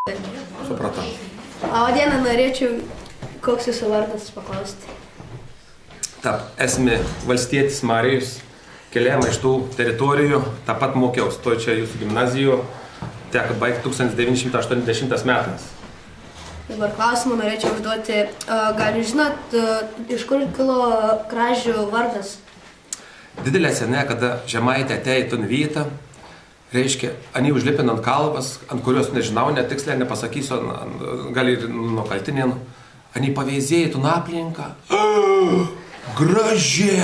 Supratau. O dieną norėčiau, koks jūsų vardas paklausti. Taip, esame valstietis Marijus, keliama iš tų teritorijų, tą pat mokiaus, to čia jūsų gimnazijoje, teko baigti 1980 metais. Dabar klausimą norėčiau užduoti, gal jūs žinot, iš kur kilo Kražių vardas? Didelė sene, kada Žemaitė atėjo į tą vietą, reiškia, ani užlipin ant kalvas, ant kurios nežinau, netiksliai nepasakysiu, gal ir nuo kaltinėnų, ani paveizėjai tą aplinką. Gražė!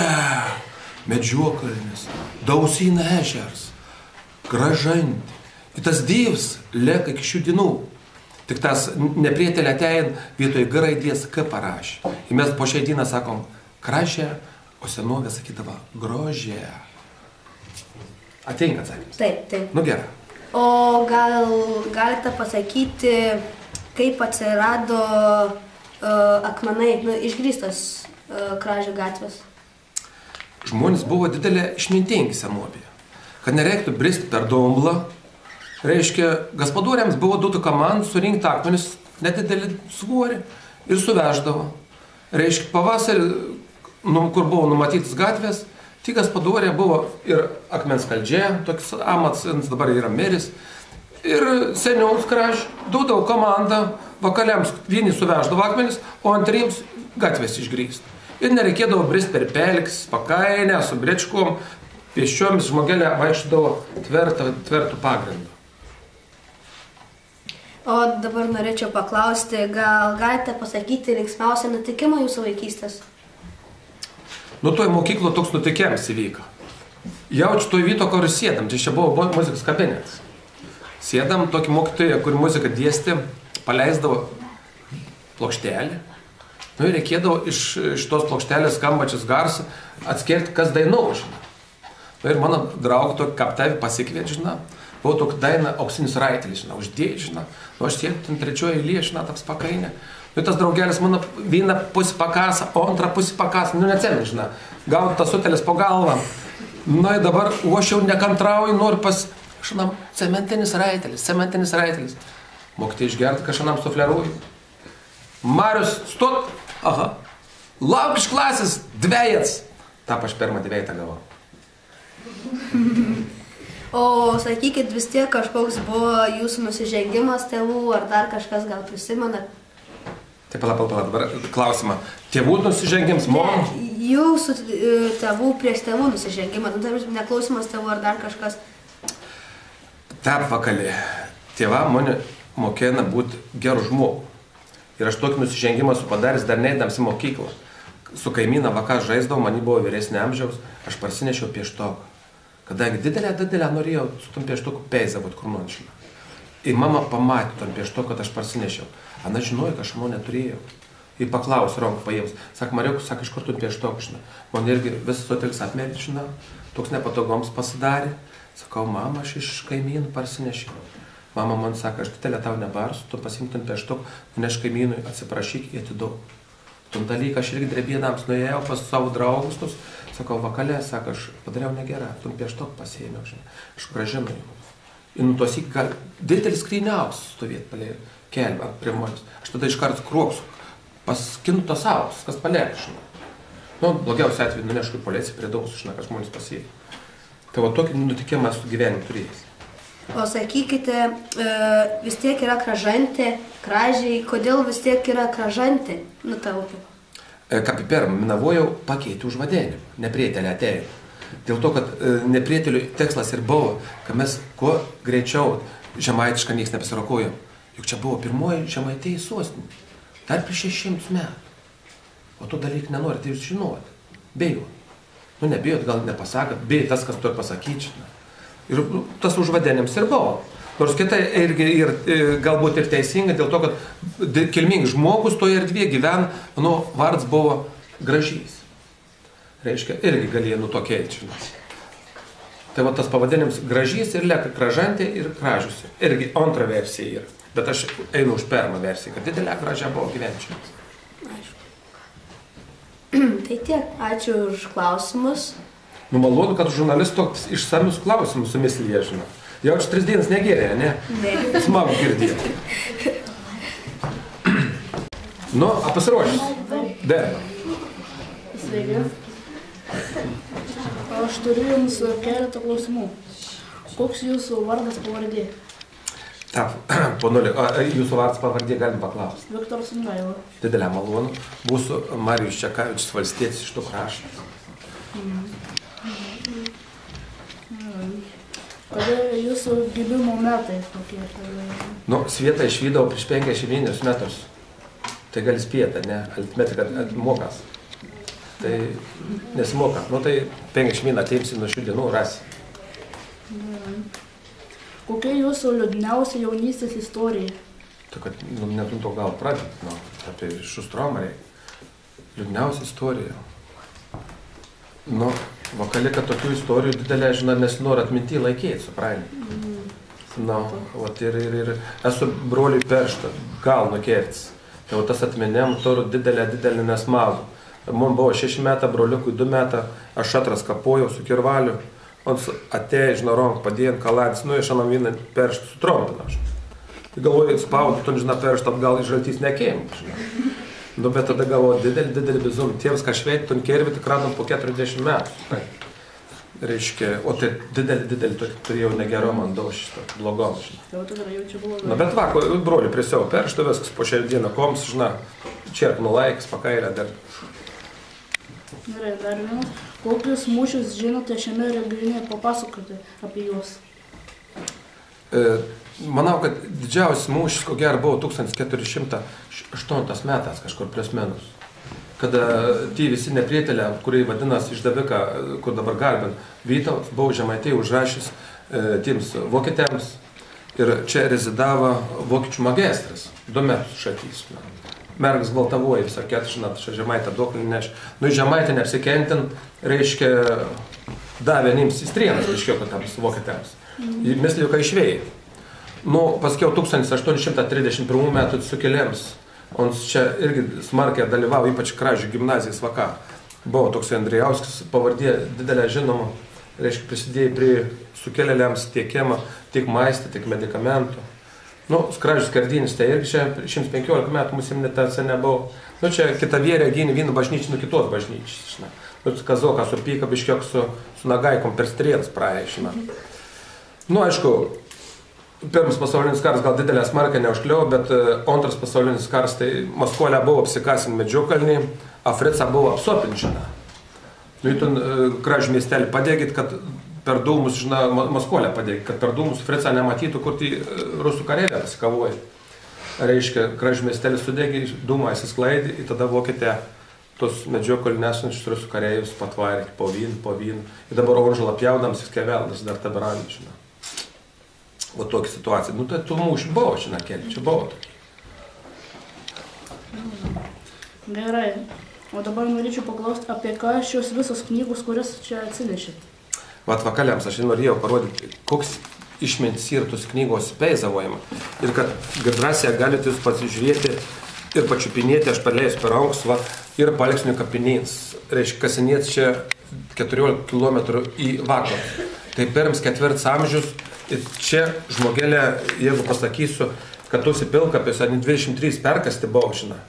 Medžiokalnis, Dausina ežers, gražanti. Ir tas Dievs lieka iki šių dienų. Tik tas neprietelė atein vietoj G raidės K parašė. Ir mes po šiai dieną sakom Kražė, o senovė sakydavo grožė. Atinka atsakymas? Taip, taip. Nu gerai. O gal galite pasakyti, kaip atsirado akmenai, išgrįstas Kražių gatvės? Žmonės buvo didelė išmintingi senovėje. Kad nereiktų bristi per dumblą, reiškia, gaspadoriams buvo duotų komandų surinkti akmenis nedidelį svorį ir suveždavo. Reiškia, pavasarį, kur buvo numatytas gatvės, tik gaspadorė buvo ir akmens kaldžė, toks amats, dabar yra meris. Ir seniaus Kražių duodavo komandą, vakaliams vieni suveždavo akmenis, o antriems gatvės išgrįsti. Ir nereikėdavo brist per pelkis, pakainę, su brečkom, pėsčiomis žmogelė vaikščiodavo tvirtų pagrindų. O dabar norėčiau paklausti, gal galite pasakyti linksmiausią nutikimą jūsų vaikystės? Nu, toj mokyklo toks nutikimas įvyko. Jaučiu toj vieto, kur sėdam, tai čia buvo muzikos kabinetas. Sėdam, tokį mokytoją, kur muziką dėstė, paleisdavo plokštelį. Nu ir reikėdavo iš tos plokštelės skambačias garsą atskirti, kas dainuoja, žinai. Nu ir mano draugų tokį kaptavį pasikviet, žinai. Buvo tokia daina Auksinis raitelis, žinai, uždėjai, žinai. Nu aš sėdžiu ten trečioje eilėje, žinai, taps pakainė. Nu tas draugelis mano vieną pusį pakasa, o antrą pusį pakasa, nu neatsimenu, žinai. Gaut tas sutelis po galvą. Nu ir dabar, o aš jau nekantrauju, noriu žinai, cementinis raitelis. Mokyti išgerti, kažkanam sufleruoju. Marius, stot! Aha. Lauk iš klasės, dvejats. Tap aš pirmą dvejatą gavau. O sakykit, vis tiek kažkoks buvo jūsų nusižengimas tėvų, ar dar kažkas gal prisimenat? Tai pala, dabar klausimą. Tėvų nusižengimas, mom? Jūsų tėvų prieš tėvų nusižengimas, neklausimas tėvų ar dar kažkas? Taip, vakalė. Tėva mane mokėna būti gerų žmogų. Ir aš tokį nusižengimą su padaręs dar neįdams į mokyklą. Su kaimyną vakas žaisdavau, man buvo vyresnė amžiaus, aš parsinešiau pieštoką. Kadangi didelę norėjau su tom pieštoku peizą būt kur nors. Ir mama pamatė tom pieštoku, kad aš parsinešiau. Ana žinojo, kad aš mano neturėjau. Ir paklausė ranką paėmus. Sak, Mariukus, sak, iš kur tu pieštoku, žinai. Man irgi visas sotelis apmėrti, žinai. Toks nepatogoms pasidarė. Sakau, mama, aš iš kaimynų parsinešiau. Mama man sako, aš didelę tau nebarsiu, tu pasimtum pieštuk, nuneš kaimynui, atsiprašyk, atiduok. Tom dalyką aš irgi drebėdams nuėjau pas savo draugus, sakau, vakalė, sako, aš padariau negerą, tom pieštuk pasiėmiau, aš gražinu jų. Ir nutosyk, gal didelis skryniaus stovėt palė kelbą prie manęs. Aš tada iškart kruopsiu, paskinu tos savus, kas palėk, Nu, blogiausia atveju nunešku į policiją prie daug, kad žmonės pasiėmė. Tai va tokį nutikimą su gyvenimu turėjęs. O sakykite, vis tiek yra Kražantė, Kražiai, kodėl vis tiek yra Kražantė? Nu, tavo kaip? Kaip pirmą minavojau, pakeitė užvadinimą, neprietelė atėjo. Dėl to, kad neprietelių tikslas ir buvo, kad mes kuo greičiau žemaitišką nieks nepasirokojom. Juk čia buvo pirmoji žemaitėjai sostinė, dar prieš 600 metų. O tu dalyk nenorite jūs žinoti, bijot. Nu, nebijot, gal nepasakot, bijot tas, kas turi pasakyti. Ir tas užvadenims ir buvo. Nors kitai irgi galbūt ir teisinga, dėl to, kad kilmingas žmogus toje erdvėje gyvena, mano vardas buvo Gražys. Reiškia, irgi galėjo nuo to kelti. Tai va tas pavadinimas Gražys ir lieka Kražantė ir Kražius. Irgi antra versija yra. Bet aš einu už pirmą versiją, kad didelė Gražia buvo gyvenčiamas. Tai tiek, ačiū už klausimus. Nu, malonu, kad žurnalistų išsamius klausimus su mislyje žino. Jau čia 3 dienas negėrė, ne? Ne. Smagu girdėti. Nu, pasiruošęs? Dėkui. Sveiki. Aš turiu jums keletą klausimų. Koks jūsų vardas pavardė? Taip, ponuli, jūsų vardas pavardė galim paklausti. Viktoras Sungaila. Didelę malonų. Būsiu Marijus Čekavičius, valstietis iš tų kraštų. Kada jūsų gimimo metai kokie? Nu, Svietą išvydau prieš 51 metus. Tai gali spėti, ne? Aritmetika mokas. Tai nesimoka. Nu, tai 51 ateimsi nuo šių dienų rasi. Kokia jūsų liūdniausia jaunystės istorija? Tai kad, nu, netum to gal pradėti, nu, apie Šustromą reikia. Liūdniausia istorija. Nu, vakali, kad tokių istorijų didelė, žinai, nesinori atminti laikyti, supranti. Nu, vat ir esu broliui perštą, gal nukertis. Tai tas atminėm turiu didelę nesmagų. Man buvo 6 metai, broliukui 2 metai, aš atras kapojau su kirvaliu. On atėjo iš norom, padėjo kaladis, nu, iš anam vieną perštą sutrumpina. Tai galvoju, spaudų, tu, žinai, perštą atgal iš žaltys nekėjim. Nu, bet tada galvoju, didelį bizum. Tiems, ką šveiti, tu kervi, tik radom po 40 metų. Reiškia, o tai didelį turėjau negero man daug šitą, blogom. Jau tikrai jau čia buvo. Na, bet va, broliui prie savo perštą, viskas po šią dieną koms, žinai, čerpnu laikas, pakairę dar. Gerai, dar vienas. Kokius mūšius žinote šiame regione, papasakoti apie juos? Manau, kad didžiausias mūšis, ko gero, buvo 1408 metas, kažkur plius minus. Kada tie visi neprietėlė, kurie vadinasi išdavika, kur dabar garbin, Vytautas, buvo Žemaitijai užrašęs tiems vokietėms. Ir čia rezidavo vokiečių magistras, 2 metus šatys. Mergas gvaltavoja visą ketą, žinot, čia Žemaitę duoklį neš. Nu, Žemaitę neapsikentin, reiškia, davė nims įstrienas, reiškia, kad tams vokietėms. Mes liuka išvėjai. Nu, paskiau 1831 metų sukėlėms, on čia irgi smarkiai dalyvavo, ypač Kražių gimnazijos vaka. Buvo toks Andrijauskis, pavardė didelė žinoma, reiškia, prisidėjo prie sukėlėliams tiekimą, tiek maistą, tiek medikamentų. Nu, Kražius Kardinis, tai irgi čia 115 metų mūsų imnitacija nebuvo. Nu, čia kita vėrė gynė vieną bažnyčią nuo kitos bažnyčios, žinai. Nu, kazoką supyka biškiok su nagaikom per strėlas praėjo, žinai. Nu, aišku, pirmas pasaulinis karas gal didelę smarką neužkliau, bet antras pasaulinis karas, tai Maskvolė buvo apsikasin Medžiokalnį, Africa buvo apsopinčina. Nu, ten Kražių miestelį padėgit, kad per dūmus, žinai, Maskvolę padėgit, kad per dūmus Fricą nematytų, kur tai rusų kareivė pasikavoja. Reiškia, Kražių miestelį sudegė, dūmą įsisklaidė, ir tada vokietė tos Medžiokalį nesančius rusų kareivius patvarė po vyną. Ir dabar oržalą pjaudams įskeveldas dar taberami, žinai. O tokia situacija. Nu, tai tų mūšių buvo, žinai, keli, čia buvo tokie. Gerai. O dabar norėčiau paklausti, apie ką šios visos knygos, kurias čia atsinešėt. Vat vakaliams aš norėjau parodyti, koks išmintis yra tos knygos peizavojama. Ir kad drąsiai galite jūs pasižiūrėti ir pačiupinėti, aš paleisiu per Auksvą ir Paleksnių kapinys. Reiškia, kasinėts čia 14 km į vakarus. Tai perims 4 amžius ir čia žmogelė, jeigu pasakysiu, kad tuose pilkapiuose 23 perkasti buvo, žinai.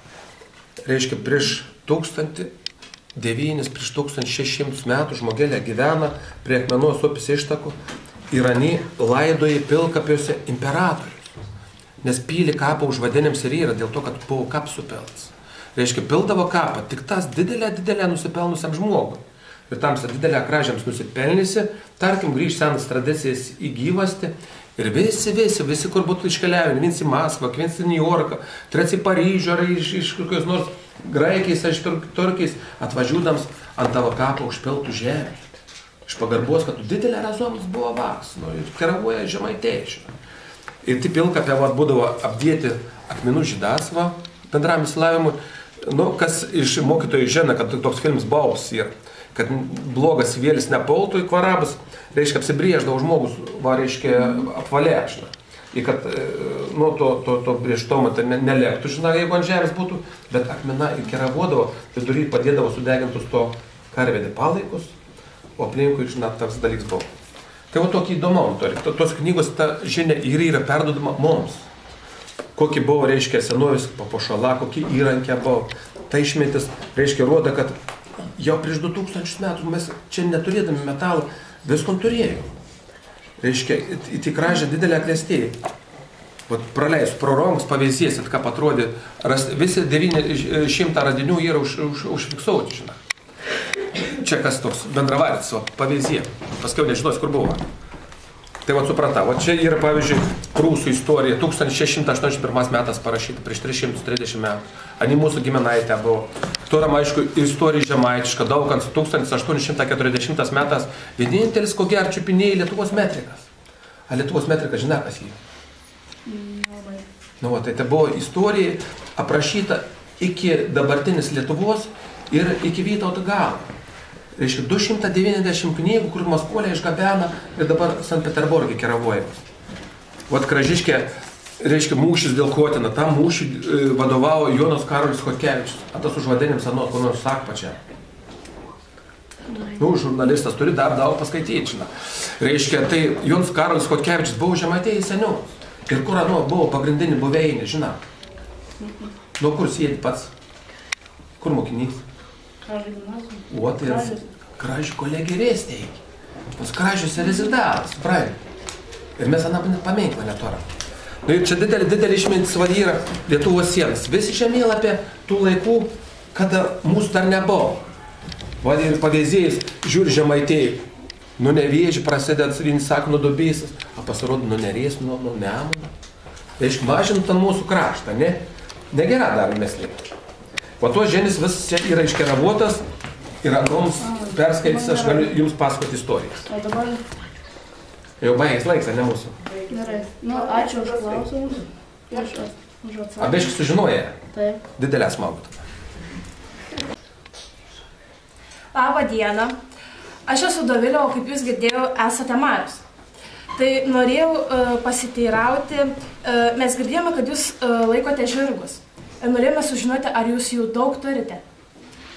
Reiškia, prieš 1600 metų žmogelė gyvena prie Akmenos upės ištakų ir anie laidoja pilkapiuose imperatorius. Nes pylį kapą užvadinėms ir yra dėl to, kad buvo kapsupelnas. Reiškia, pildavo kapą tik tas didelę nusipelnusiam žmogui. Ir tams didelę kražiams nusipelnysi, tarkim, grįž senas tradicijas į gyvastį. Ir visi, kur būtų iškeliavę, vienas į Maskvą, vienas į New Yorką, trečias į Paryžių ar iš kokios nors Graikijos, iš Turkijos, atvažiuodams ant tavo kapo užpiltų žemę. Iš pagarbos, kad didelė razoms buvo vaks, nu, ir karavoja Žemaitijai. Ir taip pilkapė būdavo apdėti akmenų žydasvą bendram įsilavimui. Nu, kas iš mokytojų žino, kad toks filmas Baubas yra, kad blogas vėlis nepultų į kvarabus, reiškia, apsibrėždavo žmogus, va, reiškia, apvalėšina. Ir kad, nu, to brėžtomo tai nelektų, žinai, jeigu ant žemės būtų, bet akmena įkeravodavo, vidury padėdavo sudegintus to karvedį palaikus, o aplinkui, žinai, toks dalyks buvo. Tai va tokį įdomą turi. Tos knygos ta žinia ir yra perdodama mums. Kokį buvo, reiškia, senovės papuošala, kokį įrankė buvo. Ta išmintis, reiškia, rodo, kad jau prieš 2000 metų mes čia neturėdami metalą visko turėjome. Reiškia, į gražią didelę klestėjį. Vat praleis, proroms pavyzdėsit, ką patrodė, visi 900 radinių yra užfiksuoti, žinai. Čia kas toks bendravartis, pavyzdė. Paskiau nežinos, kur buvo. Tai vat supranta, o čia yra, pavyzdžiui, prūsų istorija, 1681 metas parašyta, prieš 330 metų. Ani mūsų giminaitė buvo. Tuoram, aišku, istorija žemaitiška, Daukants 1840 metas, vienintelis, ko gero, čiupinėjai Lietuvos metrikas. A Lietuvos metrikas, žinai, kas jį? Nu, tai buvo istorija aprašyta iki dabartinis Lietuvos ir iki Vytauto galo. Reiškia, 290 knygų, kur Maskvolė išgabena ir dabar Sankt Peterburgė keravojimas. Vat Kražiškė, reiškia, mūšis dėl Kotino, tam mūšį vadovavo Jonas Karolis Chodkevičius. A tas užvadėnim senos, ko nors sak pačia. Nu, žurnalistas turi dar daug paskaityti, žinai. Reiškia, tai Jonas Karolis Chodkevičius buvo Žemaitijai seniau. Ir kur buvo pagrindinį buveinį, žinai. Nu, kur sėdi pats? Kur mokinys? O, tai Kražių kolegija steigė. Pas Kražiuose rezidalas, praeitį. Ir mes paminklą neturim. Nu, ir čia didelį išmintis yra Lietuvos sienas. Visi žemėlapė tų laikų, kada mūsų dar nebuvo. Va, ir pavyzdėjais, žiūri Žemaitijai. Nu, Nevėžį prasideda, vieni sako, nuo Dubysos, o pasirodo, nuo Neries, nuo Nemuno. Tai išmažinam tą mūsų kraštą, ne? Negera dar mes lieka. Po to ženis vis čia yra iškeravotas ir anoms perskaitys, aš galiu jums pasakoti istorijas. O dabar... Jau baigęs laikas, ne mūsų? Gerai. Nu, ačiū už klausimus. Už atsakymus. Abiški sužinoję? Taip. Didelę smagų tada. Labą dieną. Aš esu Dovilė, o kaip jūs girdėjau, esate Marius. Tai norėjau pasiteirauti, mes girdėjome, kad jūs laikote žirgus. Norėjome sužinoti, ar jūs jų daug turite.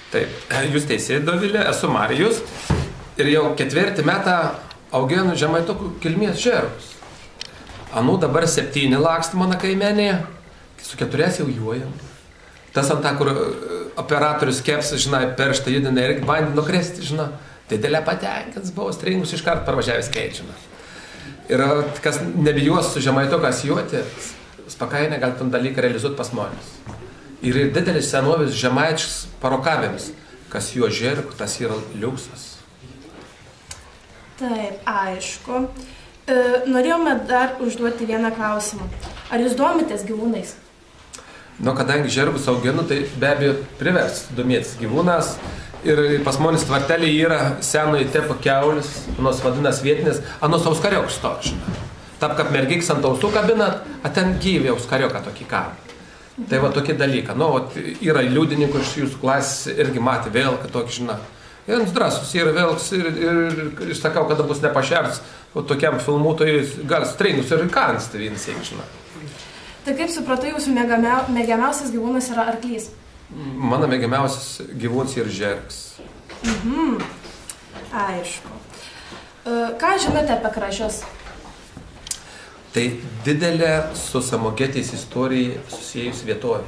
Taip, jūs teisėjai, Dovilė, esu Marijus ir jau 4 metą auginu Žemaitokų kilmės žirgus. Anų dabar 7 laksto mano kaimenėje, su 4 jau juojam. Tas ant tą, kur operatorius keps, žinai, perštą judina irgi bandė nukresti, žinai, didelė patenkins buvo, stringus iškart parvažiavęs keičiame. Ir kas nebijos su Žemaitokas juoti, spakainę gal tam dalyką realizuoti pas žmonės. Ir didelis senovės žemaičius parokavėms, kas juo žirg, tas yra liuksas. Taip, aišku. Norėjome dar užduoti vieną klausimą. Ar jūs domitės gyvūnais? Nu, kadangi žirgus auginu, tai be abejo privers domėtis gyvūnas. Ir pas žmonės tvartelį yra senoji tepo keulis, anos vadinas vietinis, anos auskariokš storšina. Tap, kaip mergiks ant ausų kabinat, a ten gyvi auskariuką tokį kabą. Tai va tokie dalykai. Nu, yra liudininkų iš jūsų klasės irgi matė vėl, kad tokį žina. Ir drąsus yra vėlks ir sakau, kada bus nepašers, o tokiam filmuotojui gal stringus ir kansti vienas, žinai. Tai kaip supratau, jūsų mėgiamiausias gyvūnas yra arklys? Mano mėgiamiausias gyvūnas yra žirgas. Aišku. Ką žinote apie kražius? Tai didelė su Samogėtės istorija susijus vietovė.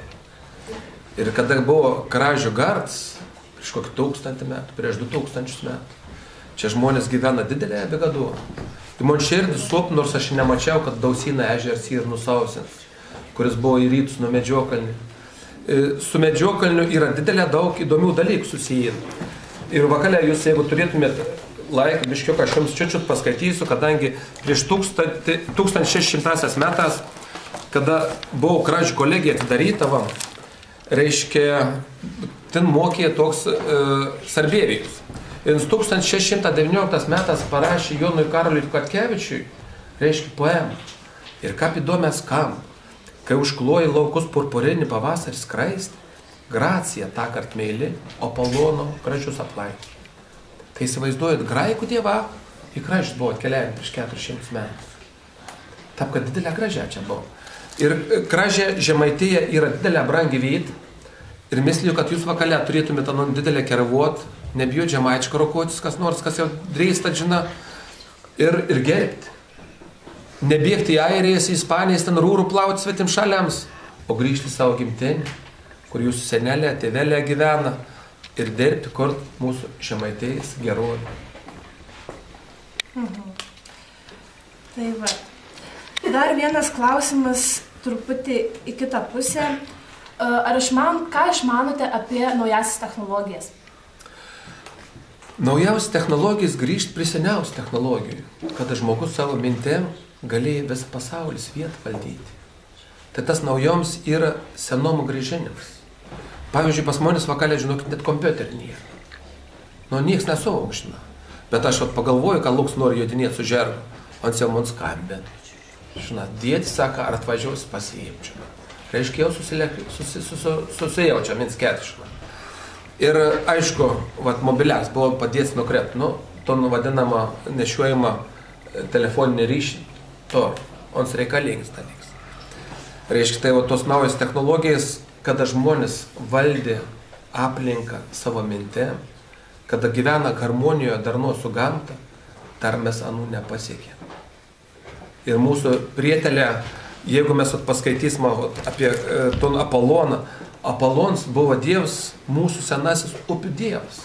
Ir kada buvo Kražių gards, prieš kokį 1000 metų, prieš 2000 metų, čia žmonės gyvena didelėje begaduo. Tai man širdis suop, nors aš nemačiau, kad Dausina ežeras yra nusausins, kuris buvo į rytus nuo Medžiokalnių. Su Medžiokalniu yra didelė daug įdomių dalykų susiję. Ir vakale jūs, jeigu turėtumėt laiką, biškiuk, aš jums čiut paskaitysiu, kadangi prieš 1600 metas, kada buvo Kražių kolegija atidaryta, reiškia, ten mokė toks Sarbėvijus. Ir 1619 metas parašė Jonui Karoliui Chodkevičiui, reiškia, poemą. Ir kaip įdomės kam, kai užkloja laukus purpurinį pavasarį skraisti, Gracija tąkart meili, o Apolono gražius aplaikė. Tai įsivaizduojat, graikų dieva į Kražius buvo atkeliavę prieš 400 metų. Taip, kad didelė Gražia čia buvo. Ir Kražia Žemaitija yra didelė brangi vieta. Ir misliu, kad jūs vakale turėtumėte didelę keravot, nebijot žemaičiką rokotis, kas nors, kas jau drįsta, žina. ir gerbti. Nebėgti į Airijas, į Ispanijas, ten rūrų plauti svetim šaliams, o grįžti savo gimtinį, kur jūsų senelė, tėvelė gyvena ir dirbti, kur mūsų žemaitėjais geruoju. Tai va. Dar vienas klausimas truputį į kitą pusę. Ką išmanote apie naujasis technologijas? Naujausias technologijas grįžti prie seniausių technologijų, kada žmogus savo mintėm galėjo visą pasaulį vietą valdyti. Tai tas naujoms yra senom grįžinimas. Pavyzdžiui, pas manęs vakalė, žinokit, net kompiuterį nėra. Nu, nieks nesuaukština. Bet aš pagalvoju, kad Luks nori jodinėti su žergu. Ant jau man skambina. Žinot, dėti sako, ar atvažiuosi pasiimti. Reiškia, jau susijaučia mins ketšina. Ir aišku, mobilias buvo padėti nukrėt, to vadinamą nešiuojamą telefoninį ryšį. Ons reikalingas dalykas. Reiškia, tai tos naujas technologijas, kada žmonės valdė aplinką savo mintėm, kada gyvena harmonijoje darno su gamta, dar mes anų nepasiekėm. Ir mūsų prietelė, jeigu mes paskaitysime apie Apoloną, Apolons buvo dievas, mūsų senasis upių dievas.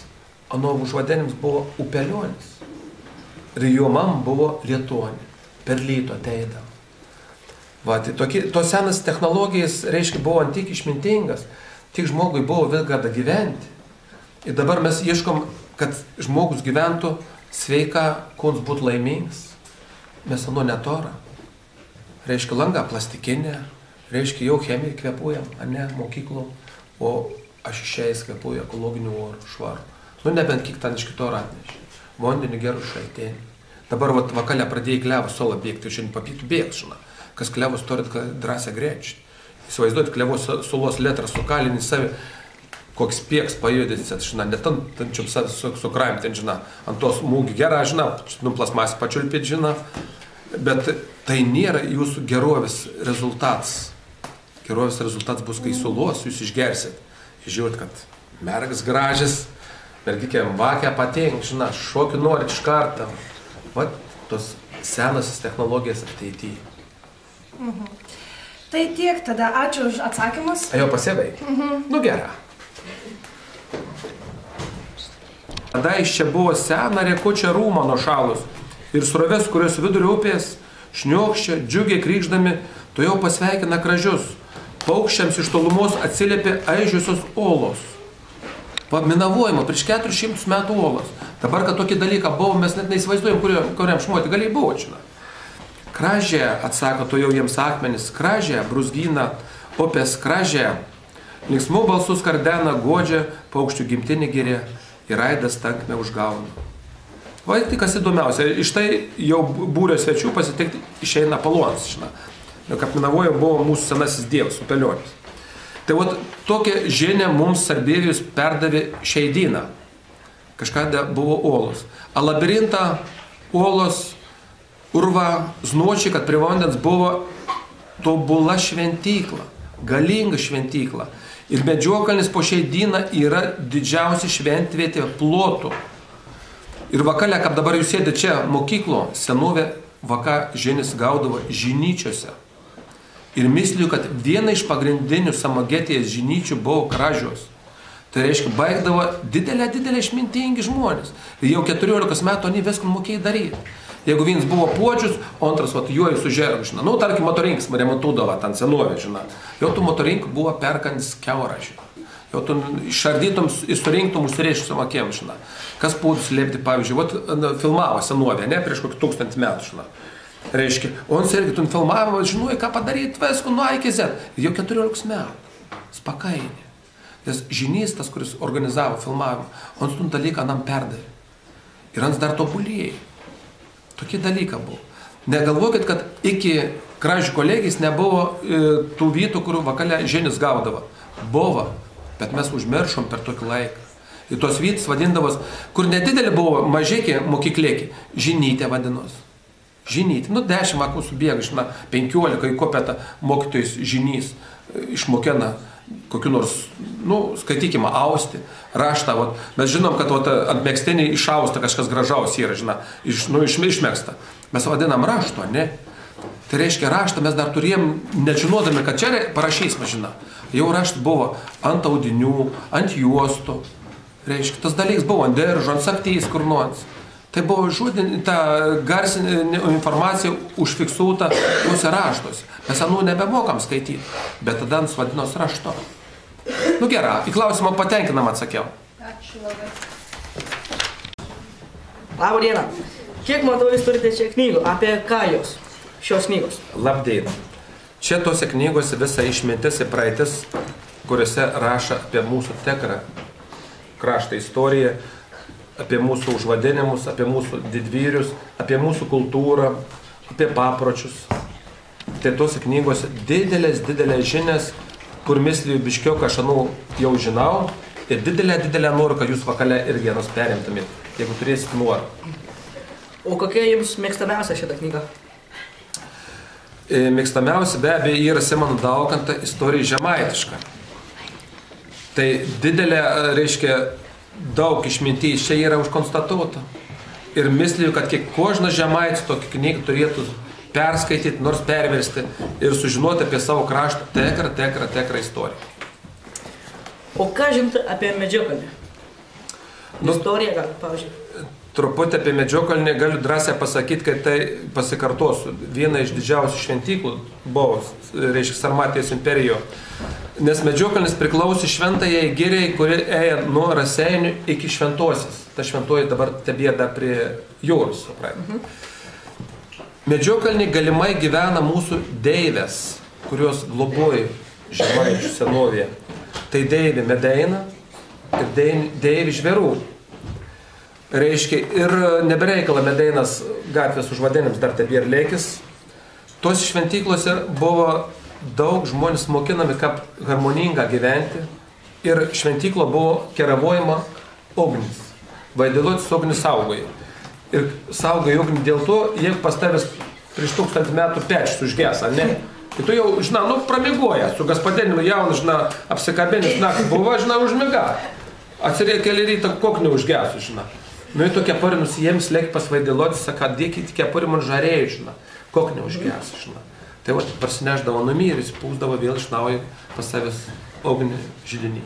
Ano užvadenims buvo upelionis. Ir jo mam buvo lietuonė. Per lyto teida. Tos senas technologijas, reiškia, buvo antik išmintingas. Tik žmogui buvo vilgada gyventi. Ir dabar mes ieškom, kad žmogus gyventų sveika, kūns būtų laimingas. Mes ano netorą. Reiškia, langą plastikinę. Reiškia, jau chemiją kvepuojam, ne mokyklų. O aš išėjęs kvepuoju ekologinių orų, švarų. Nebent kiek ten iš kito atnešė. Vandenį gerų šaltenį. Dabar vakalę pradėjai klevus solą bėgti, jau šiandien papytų bėgs, žinai. Kas klevus turit drąsią grėčti. Įsivaizduoti, klevus sulos letrą sukalinį savi, koks pieks pajudinsit, žinai, net ant čiup su kraim, ten, žinai, ant tos mūgį gerą, žinai, plasmasį pačiulpėt, žinai, bet tai nėra jūsų gerovės rezultatas. Gerovės rezultatas bus, kai sulos jūs išgersit. Žiūrėt, kad mergas gražis, mergikėm vakia patenk, žinai, šokį norit iš kartą. Vat tos senasis technologijas ateityje. Tai tiek, tada ačiū už atsakymus. Jau pasėvai? Nu gerą. Tada iš čia buvo sena rekučia rūma nušalus ir srovės, kurios vidurio upės šniokščia, džiugiai krykšdami, to jau pasveikina kražius. Paukščiams iš tolumos atsiliepė aižiusios olos. Paminavojimo prieš 400 metų olos. Dabar, kad tokį dalyką buvo, mes net neįsivaizduojam, kuriam šmuoti galėjai buvo, žinai. Kražė, atsako to jau jiems akmenis, kražė, brūzgyna, upės kražė, linksmų balsų skardena, godžia, paukščių gimtinį giria ir aidas tankme užgauna. Va, tai kas įdomiausia, iš tai jau būrio svečių pasitikti išeina Apolonas, žinai. Kapminavojo buvo mūsų senasis dievas, upelionis. Tai vat tokią žinią mums Sarbėvijus perdavė šiandieną. Kažkada buvo olos. A labirintą olos urva znočiai, kad prie vandens buvo tobula šventykla, galinga šventykla. Ir Medžiokalnis po šiandieną yra didžiausia šventvietė plotų. Ir vakalė, kaip dabar jūs sėdite čia mokyklo, senovė vaka žinis gaudavo žinyčiose. Ir misliu, kad viena iš pagrindinių Samagetijos žinyčių buvo kražios. Tai reiškia, baigdavo didelė išmintingi žmonės. Ir jau 14 metų oni viską mokėjai daryti. Jeigu vienas buvo puodžius, o antras juoju su žergu, žinai. Nu, tarkim, motorinkas remontūdavo ten senovė, žinai. Jau tų motorink buvo perkandis keurą, žinai. Jau tu išardytum ir surinktum užsirėšus savo akiem, žinai. Kas pūdus lėpti, pavyzdžiui, filmavo senovė, ne, prieš kokį 1000 metų, žinai. Reiškia, o on irgi tu filmavimo, žinojai, ką padaryti, viską nuo A iki Z. Jau 14 metų. Spakainė. Nes žinys tas, kuris organizavo filmavimą, on tą dalyką nam perdavė. Ir ans dar tobulėjai. Tokie dalykai buvo. Negalvokit, kad iki kražių kolegijos nebuvo tų vietų, kur vakalė žinis gaudavo. Buvo, bet mes užmiršom per tokį laiką. Ir tos vietos vadindavos, kur nedidelė buvo mažėkė mokyklėkė, žinytė vadinos. Žinyti, 10 vakų subėga, 15 įkopia tą mokytojais žinys, išmokina kokiu nors, skaitykime, austi, raštą. Mes žinom, kad ant megztinį išausta kažkas gražaus yra, išmegsta. Mes vadinam rašto, ne? Tai reiškia, raštą mes dar turėjom, nežinodami, kad čia parašys mažina. Jau raštas buvo ant audinių, ant juostų. Reiškia, tas dalykas buvo ant diržo, ant saktys, kur nors. Tai buvo ta garsinė informacija užfiksuota tuose raštuose. Mes anų nebemokam skaityti, bet tada ant vadinos rašto. Gerai, į klausimą patenkinam atsakiau. Ačiū labai. Labą dieną. Kiek matau, jūs turite čia knygų? Apie ką jos? Šios knygos? Labdiena. Čia tose knygose visa išmintis ir praeitis, kuriuose rašo apie mūsų tikrą kraštą istoriją, apie mūsų užvadinimus, apie mūsų didvyrius, apie mūsų kultūrą, apie papročius. Tai tose knygose didelės žinias, kur mislijų biškiok aš jau žinau, ir didelę noriu, kad jūs vakale irgi vienos perimtumėt, jeigu turėsit norą. O kokia jums mėgstamiausia šitą knygą? Mėgstamiausia be abejo yra Simono Daukanto istorija žemaitiška. Tai didelė, reiškia, daug išmintys čia yra užkonstatuota. Ir mislijų, kad kiekvienas žemaitis tokį knygą turėtų perskaityti, nors perversti ir sužinoti apie savo kraštą tekrą istoriją. O ką žinote apie Medžiokalnį? Istoriją gal, pavyzdžiui? Truputį apie Medžiokalnį galiu drąsiai pasakyti, kad tai pasikartosiu. Viena iš didžiausių šventyklų buvo, reiškia, Sarmatijos imperijoje. Nes Medžiokalnis priklausė šventajai giriai, kuri ėjo nuo Raseinių iki Šventosios. Ta šventoji dabar tebėra dar prie jūros. Medžiokalnį galimai gyvena mūsų deivės, kurios globoja žemaičių senovėje. Tai deivė Medeina ir deivė Žvėrų. Reiškia, ir nebereikala Medeinas gatvės užvadinims dar tebėra Lėkis. Tos šventyklose buvo daug žmonės mokinami, kaip harmoninga gyventi. Ir šventyklo buvo keravojama ugnis. Vaidiluotis ugnis saugoja. Ir saugoja ugnį dėl to, jeigu pas tavęs prieš 1000 metų pečius užges, ne? Tai tu jau, pramiegoja, su gaspadėnimu jaunas, apsikabėnis naktį buvo, užmiga. Atsirėja keli rytą, kokį neužgesų, Nu, į tokia pari nusijėms lėk pas Vaidiluotis, saka, dėkit kepurį man žarėjų, kokį neužgesų, Tai prasineždavo numyris, pūsdavo vėl iš naujo pas savęs ugnį židinį.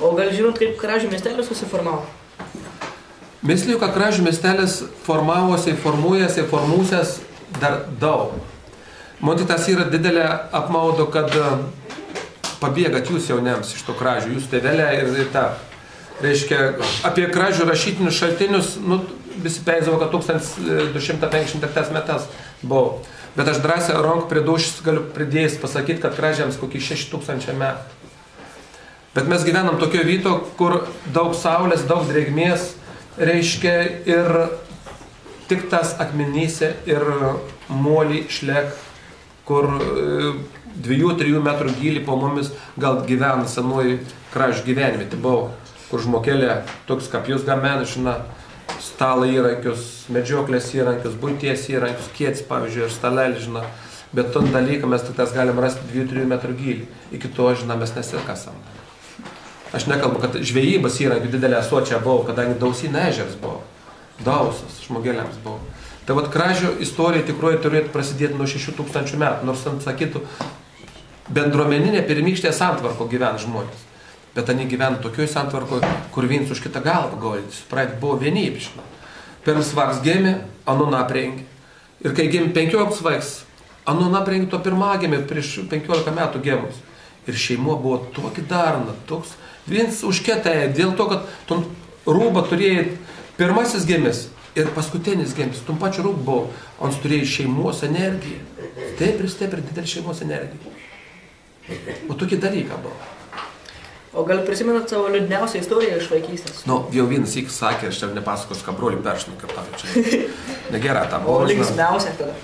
O gal žinot, kaip Kražių miestelis susiformavo? Mislijų, kad Kražių miestelis formuojasi dar daug. Montitas yra didelė apmaudo, kad pabėgat jūs jauniams iš to Kražių, jūs tėvelė ir ta. Reiškia, apie Kražių rašytinius šaltinius, visi peizavo, kad 1250 metas buvo. Bet aš drąsiai ranką prie dušis galiu pridėjęs pasakyti, kad Kražiams kokį 6000 metų. Bet mes gyvenam tokio vieto, kur daug saulės, daug drėgmės, reiškia, ir tik tas akmenyse ir molį šlek, kur 2-3 metrų gylį po mumis gal gyvena senoji Kražių gyvenime. Tai buvo, kur žmokėlė toks kaip jūs gamena, stalo įrankius, medžioklės įrankius, buities įrankius, kėtis, pavyzdžiui, ir stalelį, bet ton dalyką mes tik tas galim rasti 2-3 metrų gylį. Iki to, mes nesikasam. Aš nekalbu, kad žvejybos įrankių didelė asočia buvo, kadangi Dausynė ežeras buvo. Dausas žmogėliams buvo. Tai Kražių istorija tikroji turėtų prasidėti nuo 6000 metų, nors ant sakytų, bendruomeninė pirmykštė santvarko gyvena žmonės. Bet они gyvena tokioj santvarkoje, kur viens už kitą galvą golis. Praeit buvo vienybė. Pirmas vaikas gimė, anu aprengė. Ir kai gimė 15 vaikas, anu aprengė to pirmagimį prieš 15 metų gimus. Ir šeimo buvo tokį darna, toks viens už kitą, dėl to, kad tom rūbą turėjai pirmasis gimis ir paskutinis gimis. Tom pačiu rūbą buvo, on turėjai šeimos energiją. Stipri didelį šeimos energiją. O tokį dalyką buvo. O gal prisimenat savo liūdniausią istoriją iš vaikystės? Jau vienas iki sakė, aš čia nepasakos, ką brolį peršinu, kaip tą čia. Negera tą buvo. O linksmiausia tada?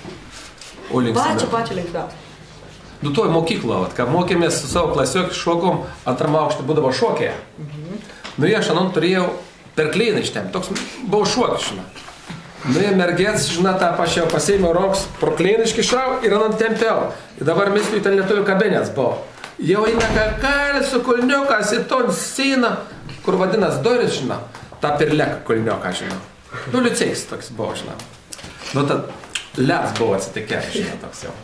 O linksmiausia. Pačią linksmiausia. Toj mokyklo, kai mokėmės su savo klasiok šokom, antram aukštį būdavo šokėje. Aš anon turėjau per kleiną iš ten, toks buvo šokis, Nu, jie mergės, žinai, tą pačią pasėmė roks, proklėną iškišau ir ant tempiau. Ir dabar misliui ten lietuvių kabinės buvo. Jau eina kakalį su kulniukas į ton sieną, kur vadinas Doris, žinai, tą pirleką kulniuką, žinai. Nu, liuceis toks buvo, žinai. Nu, tad lets buvo atsitikę, žinai, toks jau.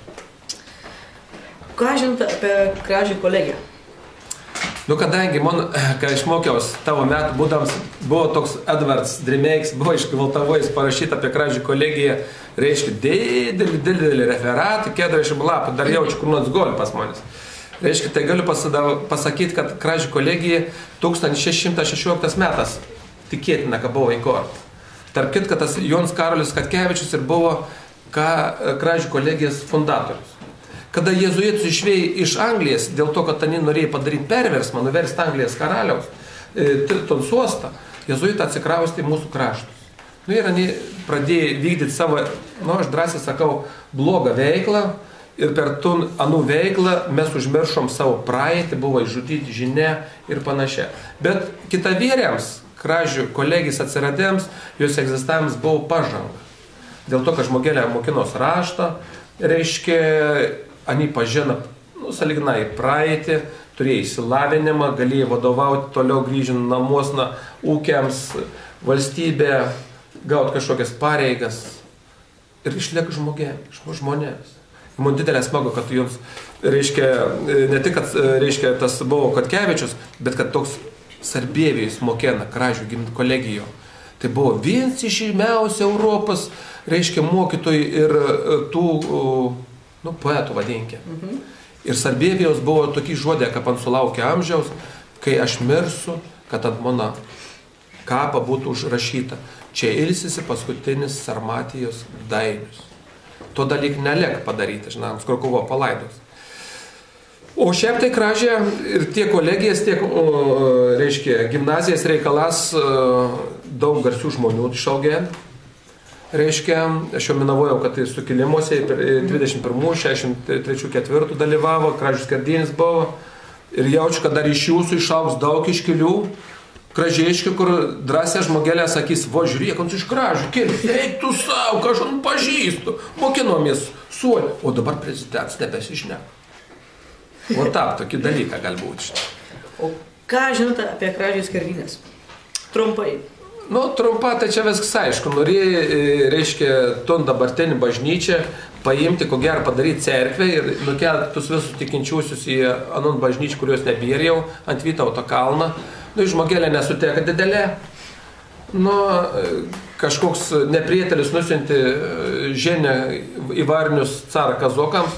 Ką žinote apie Kražių kolegiją? Nu, kadangi man, kai išmokiaus tavo metų būdams, buvo toks Edvards Drimeiks, buvo iš Valtavojus parašyta apie Kražių kolegiją, reiškia, didelį referatą, 40 lapų, dar jaučiu, kur nors goli pas manęs. Reiškia, tai galiu pasakyti, kad Kražių kolegija 1616 metas tikėtina, kad buvo įkurta. Tarp kitko, tas Jonas Karolis Katkevičius ir buvo Kražių kolegijos fundatorius. Kada jėzuitus išvėjo iš Anglijos, dėl to, kad ten norėjo padaryti perversmą, nuversti Anglijos karaliaus, Triton sostą, jėzuitai atsikraustė į mūsų kraštus. Nu, ir jie pradėjo vykdyti savo, nu, aš drąsiai sakau, blogą veiklą, ir per anų veiklą mes užmiršom savo praeitį, buvo išžudyti žinia ir panašiai. Bet kitavėriams, Kražių kolegijos atsiradėms, jos egzistavimas buvo pažanga. Dėl to, kad žmogelė mokinos raštą, reiškia, ani pažina, nu, sąlyginai praeitį, turėjo įsilavinimą, galėjo vadovauti toliau grįžint namuos, ūkiams, valstybė, gauti kažkokias pareigas ir išlieka žmonėms. Man didelė smagu, kad jums, reiškia, ne tik, kad, reiškia, tas buvo Katkevičius, bet kad toks Sarbievijus mokėna Kražių kolegijo. Tai buvo vienas iš žymiausių Europos, reiškia, mokytojų ir tų, nu, poetų vadinkė. Ir Sarbievijos buvo tokie žodė, kaip ant sulaukia amžiaus, kai aš mirsiu, kad ant mano kapą būtų užrašyta. Čia ilsisi paskutinis Sarmatijos Dainius. To dalyk neliek padaryti, žinai, Skrokuvo palaidos. O šiaip tai Kražė ir tiek kolegijas, tiek, reiškia, gimnazijas reikalas daug garsių žmonių išaugė. Reiškia, aš jau minavojau, kad tai sukilimuose 21-63-4 dalyvavo, Kražių skerdienis buvo. Ir jaučiu, kad dar iš jūsų išaugs daug iškilių kražieškių, kur drąsiai žmogelė sakys, va, žiūrėk, ant iš Kražių, eik tu savo, kažką pažįstu, mokinomės suolį. O dabar prezidentas nebesišneka. O taip, tokį dalyką gali būti. O ką žinote apie Kražių skerdynės? Trumpai. Nu, trumpa, tai čia viskas aišku. Norėjai, reiškia, ton dabartinį bažnyčią paimti, ko gero padaryti cerkvę ir nukelti tus visus tikinčiusius į anon bažnyčią, kurios nebėrėjau, ant Vytauto kalną. Nu, žmogelė nesuteka didelė. Nu, kažkoks neprietėlis nusiunti žinią įvarinius carą kazokams.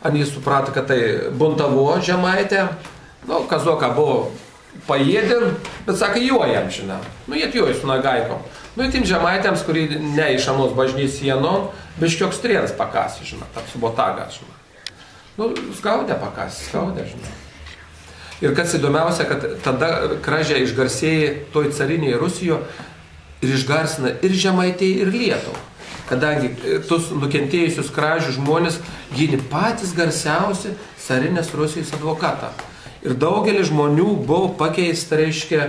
An jis suprato, kad tai buntavo žemaitė. Nu, kazoka buvo paėdin, bet sakai, juojam, žinai. Nu, jie juoja su nagaikom. Nu, tim žemaitėms, kurį ne iš anos bažnys sienom, biškioks trienas pakasi, žinai, tarp subotagas, žinai. Nu, skaudė pakasi, skaudė, žinai. Ir kas įdomiausia, kad tada Kražė išgarsėja toj carinėje Rusijoje ir išgarsina ir Žemaitėje, ir Lietuvą. Kadangi tus nukentėjusius Kražių žmonės gynė patys garsiausi carinės Rusijos advokatą. Ir daugelį žmonių buvo pakeista, reiškia,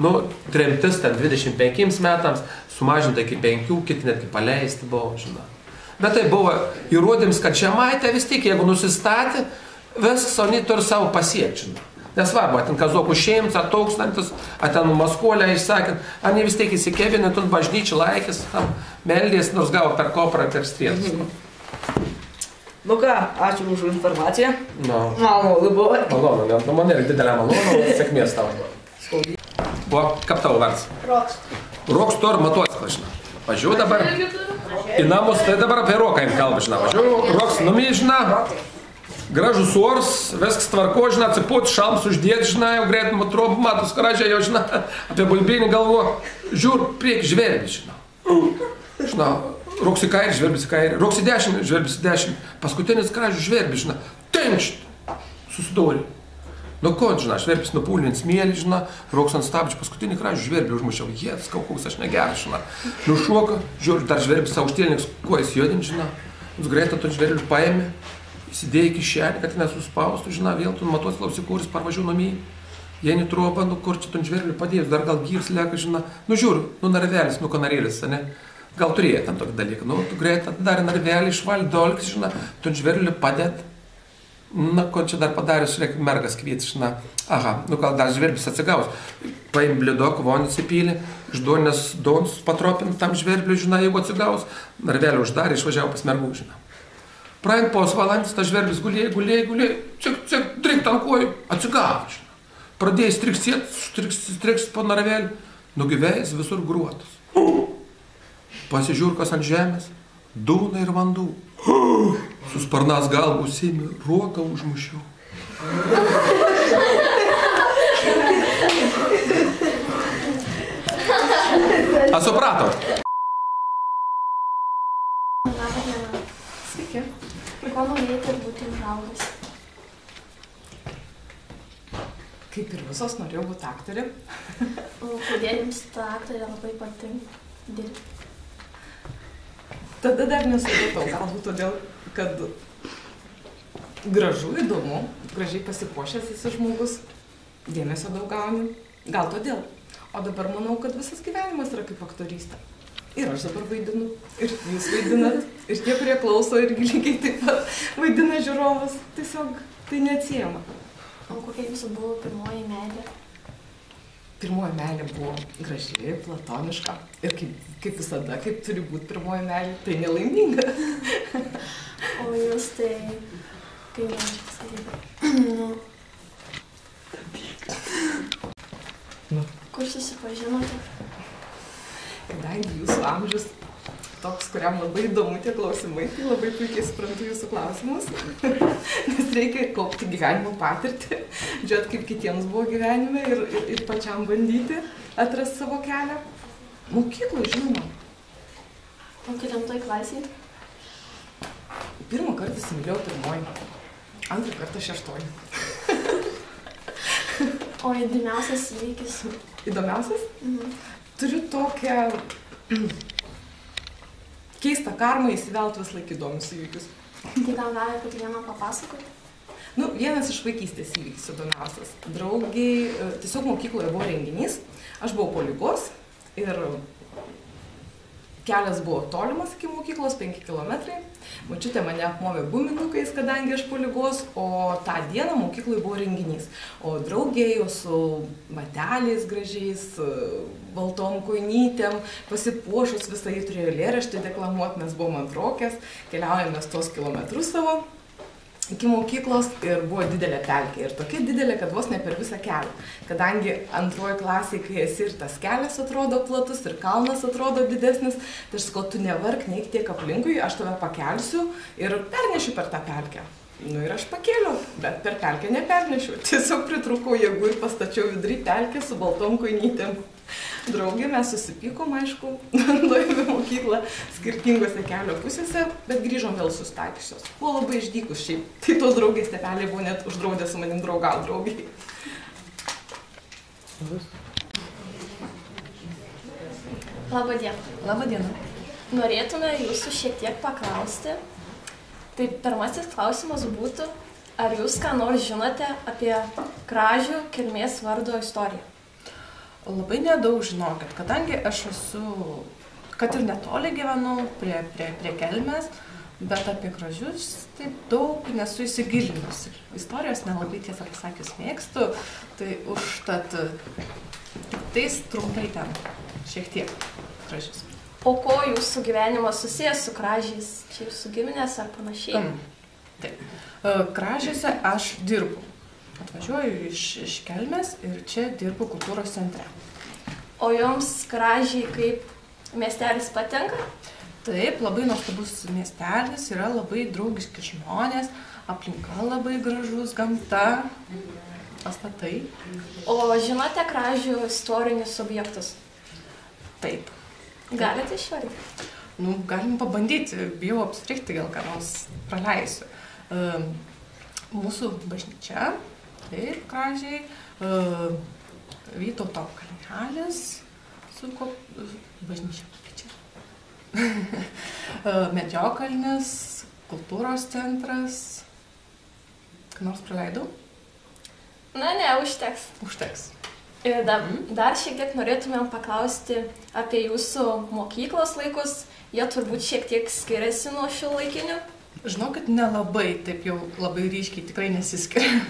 nu, tremtis ten 25 metams, sumažinta iki 5, kiti netgi paleisti buvo, žinai. Bet tai buvo įrodyms, kad Žemaitė vis tik, jeigu nusistatė, viskas oni turi savo pasiekti, žinai. Nesvarbu, ten kazokų šeims, ar tūkstantis, ar ten Maskuolę išsakant, ar ne vis tiek įsikėvinė, tu bažnyčią laikys, meldės, nors gavo per koprą, per strėlus. Nu ką, ačiū už informaciją. No. Malonu buvo. Malonu, net man ir didelę malonu, sėkmės tavo. O, kaip tavo vardas? Roks. Roks to ir motociklą, žinai. Važiuoju dabar į namus, tai dabar apie roką jam kalba, žinai. Važiuoju, Roks numyžina. Gražus oras, viskas tvarko, žinai, atsipūti, šalms uždėti, žinai, jau greitai trobų matus Kražiai, jau, žinai, apie bulbinį galvo. Žiūr, prieki žverbį, žinai. Žinai, Roks į kairį, žverbis į kairį, Roks į dešinį, žverbis į dešinį. Paskutinis Kražių žverbis, žinai, tenkšt, susidori. Nu ko, žinai, žverbis nupūlint smėlį, žinai, Roks ant stabdžių, paskutinį Kražių žverbį užmušiau. Jėts, kaukus, aš negeras, žinai. Nušoka, žiūr, dar žverbis aukštielniks, ko jis jodin, žinai. Jis greitą to žverbį paėmė. Įsidėjo į kišenį, kad nesuspaustų, žinai, vėl tu motociklą užsikūris, parvažiuoju namį. Jie netroba, kur čia ton žvirblių padėjus, dar gal gyvs leka, žina, žiūriu, narvelis, kanarėlis, ne? Gal turėjo ten tokį dalyką, tu greit dar narvelį išvalį, dolkis, žina, ton žvirblių padėt. Ko čia dar padarius, reikia mergas kvieti, žina, aha, gal dar žvirblis atsigaus. Paim blidok, vonis įpylį, iš duonės dons patropint tam žvirbliui, žina, jeigu atsigaus, narvelį uždarė, išvažiavo pas mergų, žina. Praeint pos valandis, tas žvirblis gulėjo, cik, drink tankuoju, atsigavo, žina. Pradėjęs striks po narvelį, nugyvėjęs visur gruotus. Pasižiūrkas ant žemės, dūna ir vandų. Su sparnas galvų sėmė, ruoką užmušiau. A suprato? Labą dieną. Sveiki. Ko norėjote būti užaugęs? Kaip ir visos norėjau būti aktorė. Kodėl jums ta aktorė labai patinka dirbti? Tada dar nesupratau, galbūt todėl, kad gražu, įdomu, gražiai pasipuošęs esi žmogus, dėmesio daug gauni, gal todėl. O dabar manau, kad visas gyvenimas yra kaip aktorystė. Ir aš dabar vaidinu, ir jūs vaidinat, ir tie, kurie klauso, irgi lygiai taip pat vaidina žiūrovas. Tiesiog tai neatsiejama. O kokia jūsų buvo pirmoji meilė? Pirmoji meilė buvo graži, platoniška. Ir kaip visada, kaip turi būti pirmoji meilė, tai nelaiminga. O jūs tai, kaip man čia pasakyti? Kur susipažinote? Kadangi jūsų amžius toks, kuriam labai įdomu tie klausimai, tai labai puikiai suprantu jūsų klausimus. Nes reikia kaupti gyvenimo patirtį, žiūrėti, kaip kitiems buvo gyvenime ir pačiam bandyti atrasti savo kelią. Mokykloje, žinoma. O kelintoj klasėj? Pirmą kartą įsimylėjau pirmoji, antrą kartą šeštoji. O įdomiausias įvykis? Įdomiausias? Turiu tokią keistą karmą įsivelt vis laik įdomius įvykius. Tai gal galite vieną papasakoti? Vienas iš vaikystės įvykis įdomiausias. Draugiai, tiesiog mokykloje buvo renginys, aš buvau po ligos ir kelias buvo tolimas iki mokyklos, 5 kilometrai. Močiutė mane apmovė guminukais, kadangi aš po ligos, o tą dieną mokykloje buvo renginys. O draugėjo su bateliais gražiais, baltom koinytėm, pasipuošus visą jį turėjo eilėraštį deklamuoti, mes buvom antrokės, keliaujame tuos kilometrus savo iki mokyklos ir buvo didelė pelkė. Ir tokia didelė, kad vos ne per visą kelią. Kadangi antroji klasė, kai esi ir tas kelias atrodo platus, ir kalnas atrodo didesnis, tai aš sakau, tu nevark, neik tiek aplinkui, aš tave pakelsiu ir pernešiu per tą pelkę. Ir aš pakėliau, bet per pelkę nepernešiu. Tiesiog pritrūkau jėgų ir pastačiau vidury pelkę su baltom koinytėm. Draugė, mes susipykom, aišku, nuėjome mokyklą skirtingose kelio pusėse, bet grįžom vėl sustatysios. Buvo labai išdykus šiaip. Tai tos draugės tėveliai buvo net uždraudę su manim draugau draugiai. Labą dieną. Labą dieną. Norėtume jūsų šiek tiek paklausti. Tai pirmasis klausimas būtų, ar jūs ką nors žinote apie Kražių kilmės vardo istoriją? Labai nedaug žinokit, kadangi aš esu, kad ir netoli gyvenau prie Kelmės, bet apie Kražius taip daug nesu įsigilinusi. Istorijos nelabai tiesą pasakius mėgstu, tai užtat tik tais trumpai ten šiek tiek Kražius. O ko jūsų gyvenimas susijęs su Kražiais? Čia jūsų giminės ar panašiai? Taip. Kražiuose aš dirbu. Atvažiuoju iš Kelmės ir čia dirbu kultūros centre. O jums Kražiai kaip miestelis patinka? Taip, labai nuostabus miestelis, yra labai draugiški žmonės, aplinka labai gražus, gamta, pastatai. O žinote Kražių istorinius objektus? Taip. Galite išvardyti? Galim pabandyti, bijau apstrikti, gal ką nors praleisiu. Mūsų bažnyčia, taip, Kražiai, Vytauto kalnelis, bažnyčia, Medžiokalnis, kultūros centras, ką nors praleidau? Ne, užteks. Užteks. Ir dar šiek tiek norėtumėm paklausti apie jūsų mokyklos laikus. Jie turbūt šiek tiek skiriasi nuo šių laikinių. Žinokit, nelabai, taip jau labai ryškiai tikrai nesiskiria.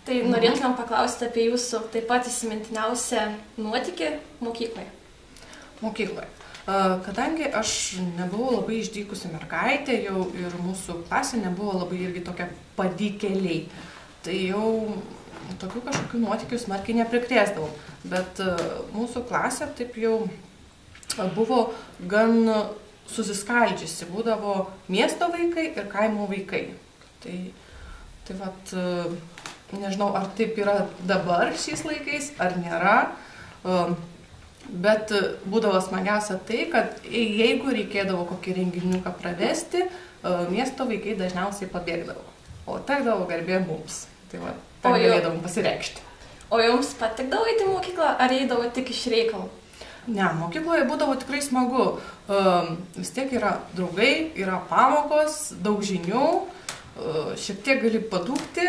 Tai norėtumėm paklausti apie jūsų taip pat įsimintiniausią nuotykį mokykloje. Mokykloje. Kadangi aš nebuvau labai išdykusi mergaitė, jau ir mūsų klasė nebuvo labai irgi tokia padykeliai, tai jau tokių kažkokių nuotykių smarkiai neprikrėsdavau. Bet mūsų klasė taip jau buvo gan susiskaldžiusi, būdavo miesto vaikai ir kaimo vaikai. Tai vat, nežinau, ar taip yra dabar šiais laikais, ar nėra. Bet būdavo smagiausia tai, kad jeigu reikėdavo kokį renginiuką pravesti, miesto vaikai dažniausiai pabėgdavo. O tekdavo garbė mums. Tai va, ten galėdavom pasireikšti. O jums patikdavo eiti į mokyklą, ar eidavo tik iš reikalų? Ne, mokykloje būdavo tikrai smagu. Vis tiek yra draugai, yra pamokos, daug žinių, šiek tiek gali padūkti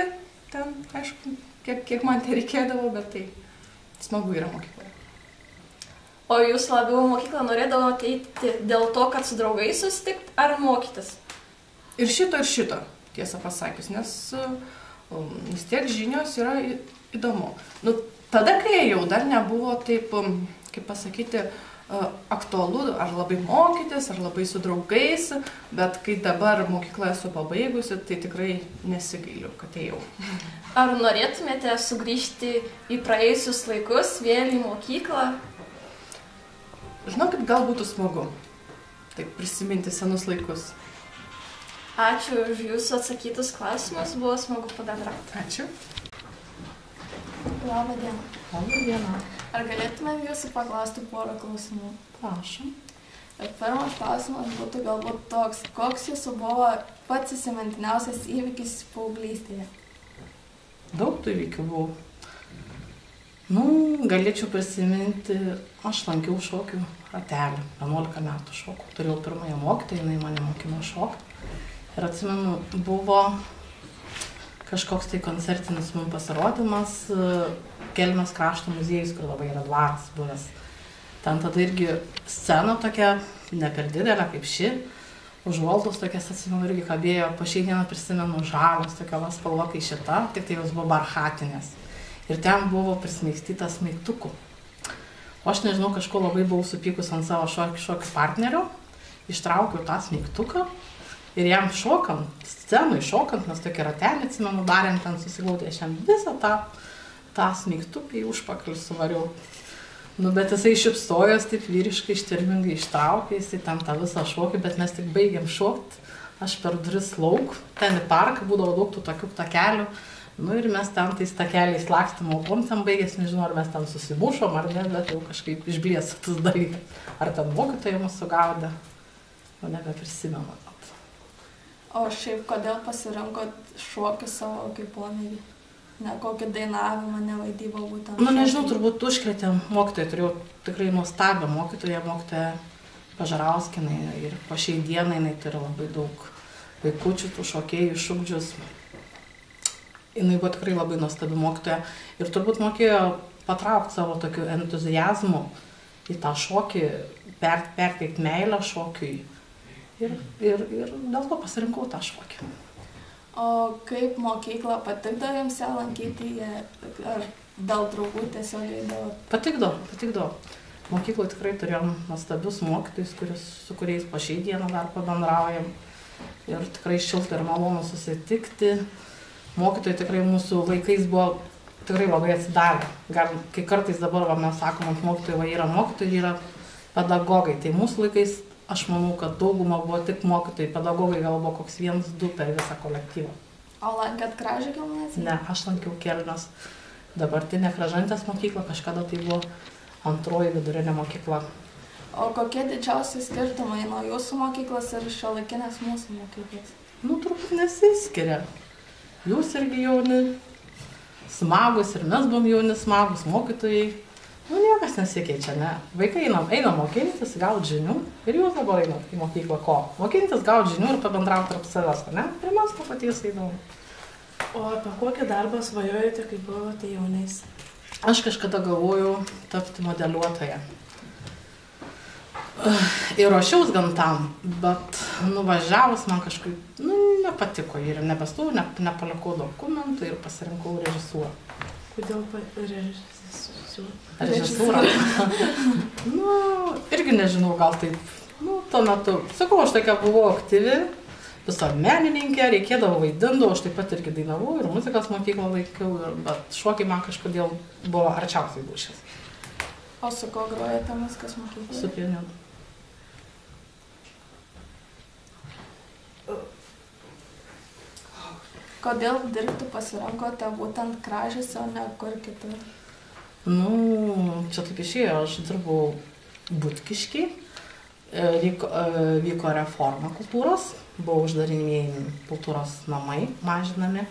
ten, aišku, kiek man tai reikėdavo, bet tai smagu yra mokykloje. O jūs labiau mokyklą norėdavote eiti dėl to, kad su draugais susitikt, ar mokytis? Ir šito, tiesą pasakius, nes vis tiek žinios yra įdomu. Nu, tada, kai jau dar nebuvo taip, kaip pasakyti, aktualu, ar labai mokytis, ar labai su draugais, bet kai dabar mokyklą esu pabaigusi, tai tikrai nesigailiu, kad ėjau. Ar norėtumėte sugrįžti į praėjusius laikus, vėl į mokyklą? Žinokit, gal būtų smagu taip prisiminti senus laikus. Ačiū už jūsų atsakytus klausimus, buvo smagu pabendrauti. Ačiū. Labą dieną. Labą dieną. Ar galėtumėm jūsų paklausti porą klausimų? Prašom. Pirmas klausimas būtų galbūt toks, koks jūsų buvo pats įsimintiniausias įvykis paauglystėje? Daug tų įvykių buvo. Galėčiau prisiminti, aš lankiau šokių ratelį, 11 metų šokų. Turėjau pirmąją mokytoją, jinai mane mokino šokti. Ir atsimenu, buvo kažkoks tai koncertinis mums pasirodymas, Kelmės krašto muziejus, kur labai yra dvaras buvęs. Ten tada irgi scena tokia, ne per didelė kaip ši, užvaldos tokias, atsimenu, irgi kabėjo, po šiai dieną prisimenu žalos, tokia spalva kaip šita, tik tai jos buvo barchatinės. Ir ten buvo prismaigstytas smaigtukų. O aš nežinau, kažko labai buvau supykus ant savo šokių partnerio, ištraukiau tą smaigtuką ir jam šokant, scenui šokant, nes tokia ratelį, atsimenu, darėm ten susigaudė, aš jam visą tą smaigtuką į užpakalį suvariau. Bet jisai šipstojos taip vyriškai, ištvermingai ištraukė, jisai ten tą visą šokį, bet mes tik baigėm šokti, aš per duris lauk, ten į parką būdavo daug tų tokių takelių. Ir mes ten tais takeliais lakstėm, o kuom ten baigės, nežinau, ar mes ten susimušom, ar ne, bet jau kažkaip išblėso tas dalykas. Ar ten mokytoja mus sugaudė, nebeprisimenu. O šiaip, kodėl pasirinkot šokį savo kaip pomėgį? Ne kokį dainavimą, ne vaidybą būtent? Nežinau, turbūt užkrėtėm mokytoją, turėjau tikrai nuostabią mokytoją Pažarauskinai ir po šiai dienai jinai turi labai daug vaikučių, tų šokėjų, šugdžius. Jinai buvo tikrai labai nuostabi mokytoja ir turbūt mokėjo patraukti savo tokiu entuziazmu į tą šokį, perteikti meilę šokiui ir dėl to pasirinkau tą šokį. O kaip mokykla patikdavo jums ją lankyti, ar dėl draugų tiesiog eidavo? Patikdavo. Mokykloje tikrai turėjom nuostabius mokytojus, su kuriais po šiai dieną dar pabendraujam ir tikrai šilta ir malonu susitikti. Mokytojai tikrai mūsų laikais buvo tikrai labai atsidavę. Kai kartais dabar mes sakom, ant mokytojai yra mokytojai, yra pedagogai. Tai mūsų laikais aš manau, kad dauguma buvo tik mokytojai, pedagogai gal buvo koks 1-2 per visą kolektyvą. O lankėt Kražių gimnaziją? Ne, aš lankiau Kelmės dabartinę Kražantės mokyklą, kažkada tai buvo antroji vidurinė mokykla. O kokie didžiausi skirtumai nuo jūsų mokyklos ir šiuolaikinės mūsų mokyklos? Turbūt nesiskiria. Jūs irgi jauni, smagus ir mes buvom jauni, smagus mokytojai. Niekas nesikeičia, ne? Vaikai eina mokintis, gauti žinių ir jūs dabar einat į mokyklą ko? Mokintis, gauti žinių ir pabendrauti tarp savęs, ne? Ir mes to paties eidom. O apie kokį darbą svajojate, kai buvote jaunais? Aš kažkada galvojau tapti modeliuotoja. Ir ruošiaus gan tam, bet nuvažiavus man kažkaip nepatiko ir nebestojau, nepalikau dokumentų ir pasirinkau režisūrą. Kodėl Režisūrą. Irgi nežinau, gal taip. Tuo metu, sakau, aš tokia buvau aktyvi, visuomenininkė, reikėdavo vaidindavo, aš taip pat irgi dainavau ir muzikos mokyklą laikiau, bet šokiai man kažkodėl buvo arčiausiai dūšės. O su ko grojate muzikos mokyklą? Su pianinu. Kodėl dirbti pasirinkote būtent Kražiuose, o ne kur kitur? Čia taip išėjo, aš dirbau Butkišky, vyko reforma kultūros, buvo uždarinėjami kultūros namai, mažinami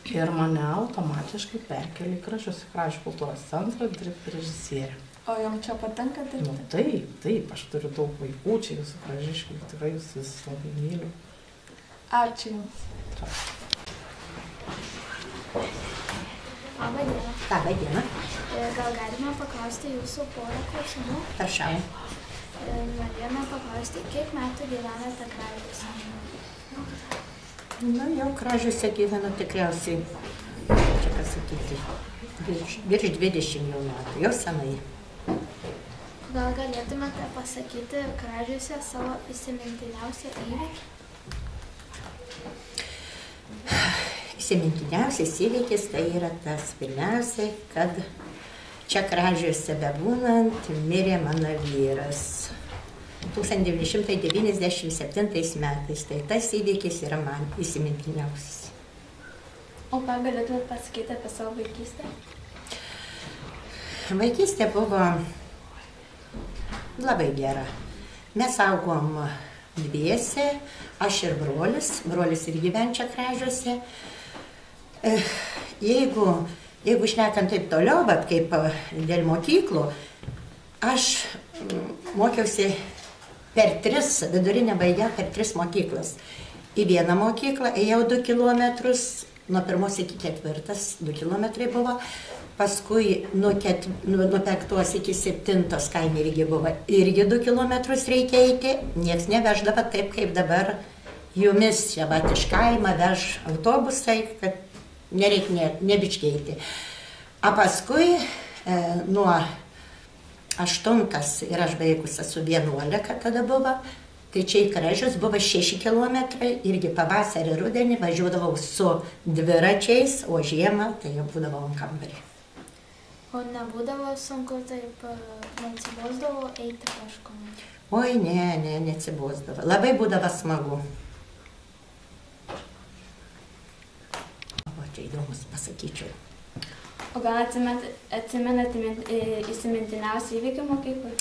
ir mane automatiškai perkėlė į Kražius, į Kražių kultūros centrą dirbti režisierę. O jums čia patinka dirbti? Taip, aš turiu daug vaikų, čia jūsų Kražiškių, tikrai jūs visi labai myliu. Ačiū Jums. Labą dieną. Labą dieną. Gal galime paklausti jūsų porą klausimų? Prašau. Norėjome paklausti, kiek metų gyvenate Kražiuose? Jau Kražiuose gyvenu tikriausiai, čia pasakyti, virš 20 jau metų, jau senai. Gal galėtumėte pasakyti Kražiuose savo įsimintiniausią įvykį? Įsimintiniausias įvykis tai yra tas pirmiausiai, kad čia Kražiuose bebūnant mirė mano vyras 1997 metais. Tai tas įvykis yra man įsimintiniausias. O ką galėtumėte pasakyti apie savo vaikystę? Vaikystė buvo labai gera. Mes augom dviese, aš ir brolis ir gyvenčia Kražiuose. Jeigu šnekant taip toliau, bet kaip dėl mokyklų, aš mokiausi per 3, vidurinę baigę per 3 mokyklas. Į vieną mokyklą ėjau 2 kilometrus, nuo 1 iki 4, 2 kilometrai buvo, paskui nuo 5 iki 7 kaime irgi buvo, irgi 2 kilometrus reikia eiti, nieks neveždavo taip, kaip dabar jumis čia vat iš kaimą vež autobusai, kad nereikia nebičkėti. O paskui nuo 8 ir aš baigus esu 11 tada buvo, tai čia į Kražius buvo 6 kilometrai, irgi pavasarį rudenį važiuodavau su dviračiais, o žiemą tai jau būdavau ant kambarį. O nebūdavo sunku taip, neatsibosdavo eiti kažkur? Oi, neatsibosdavo. Labai būdavo smagu. Čia įdomus pasakyčiau. O gal atsimenate įsimintiniausią įvykį mokyklai?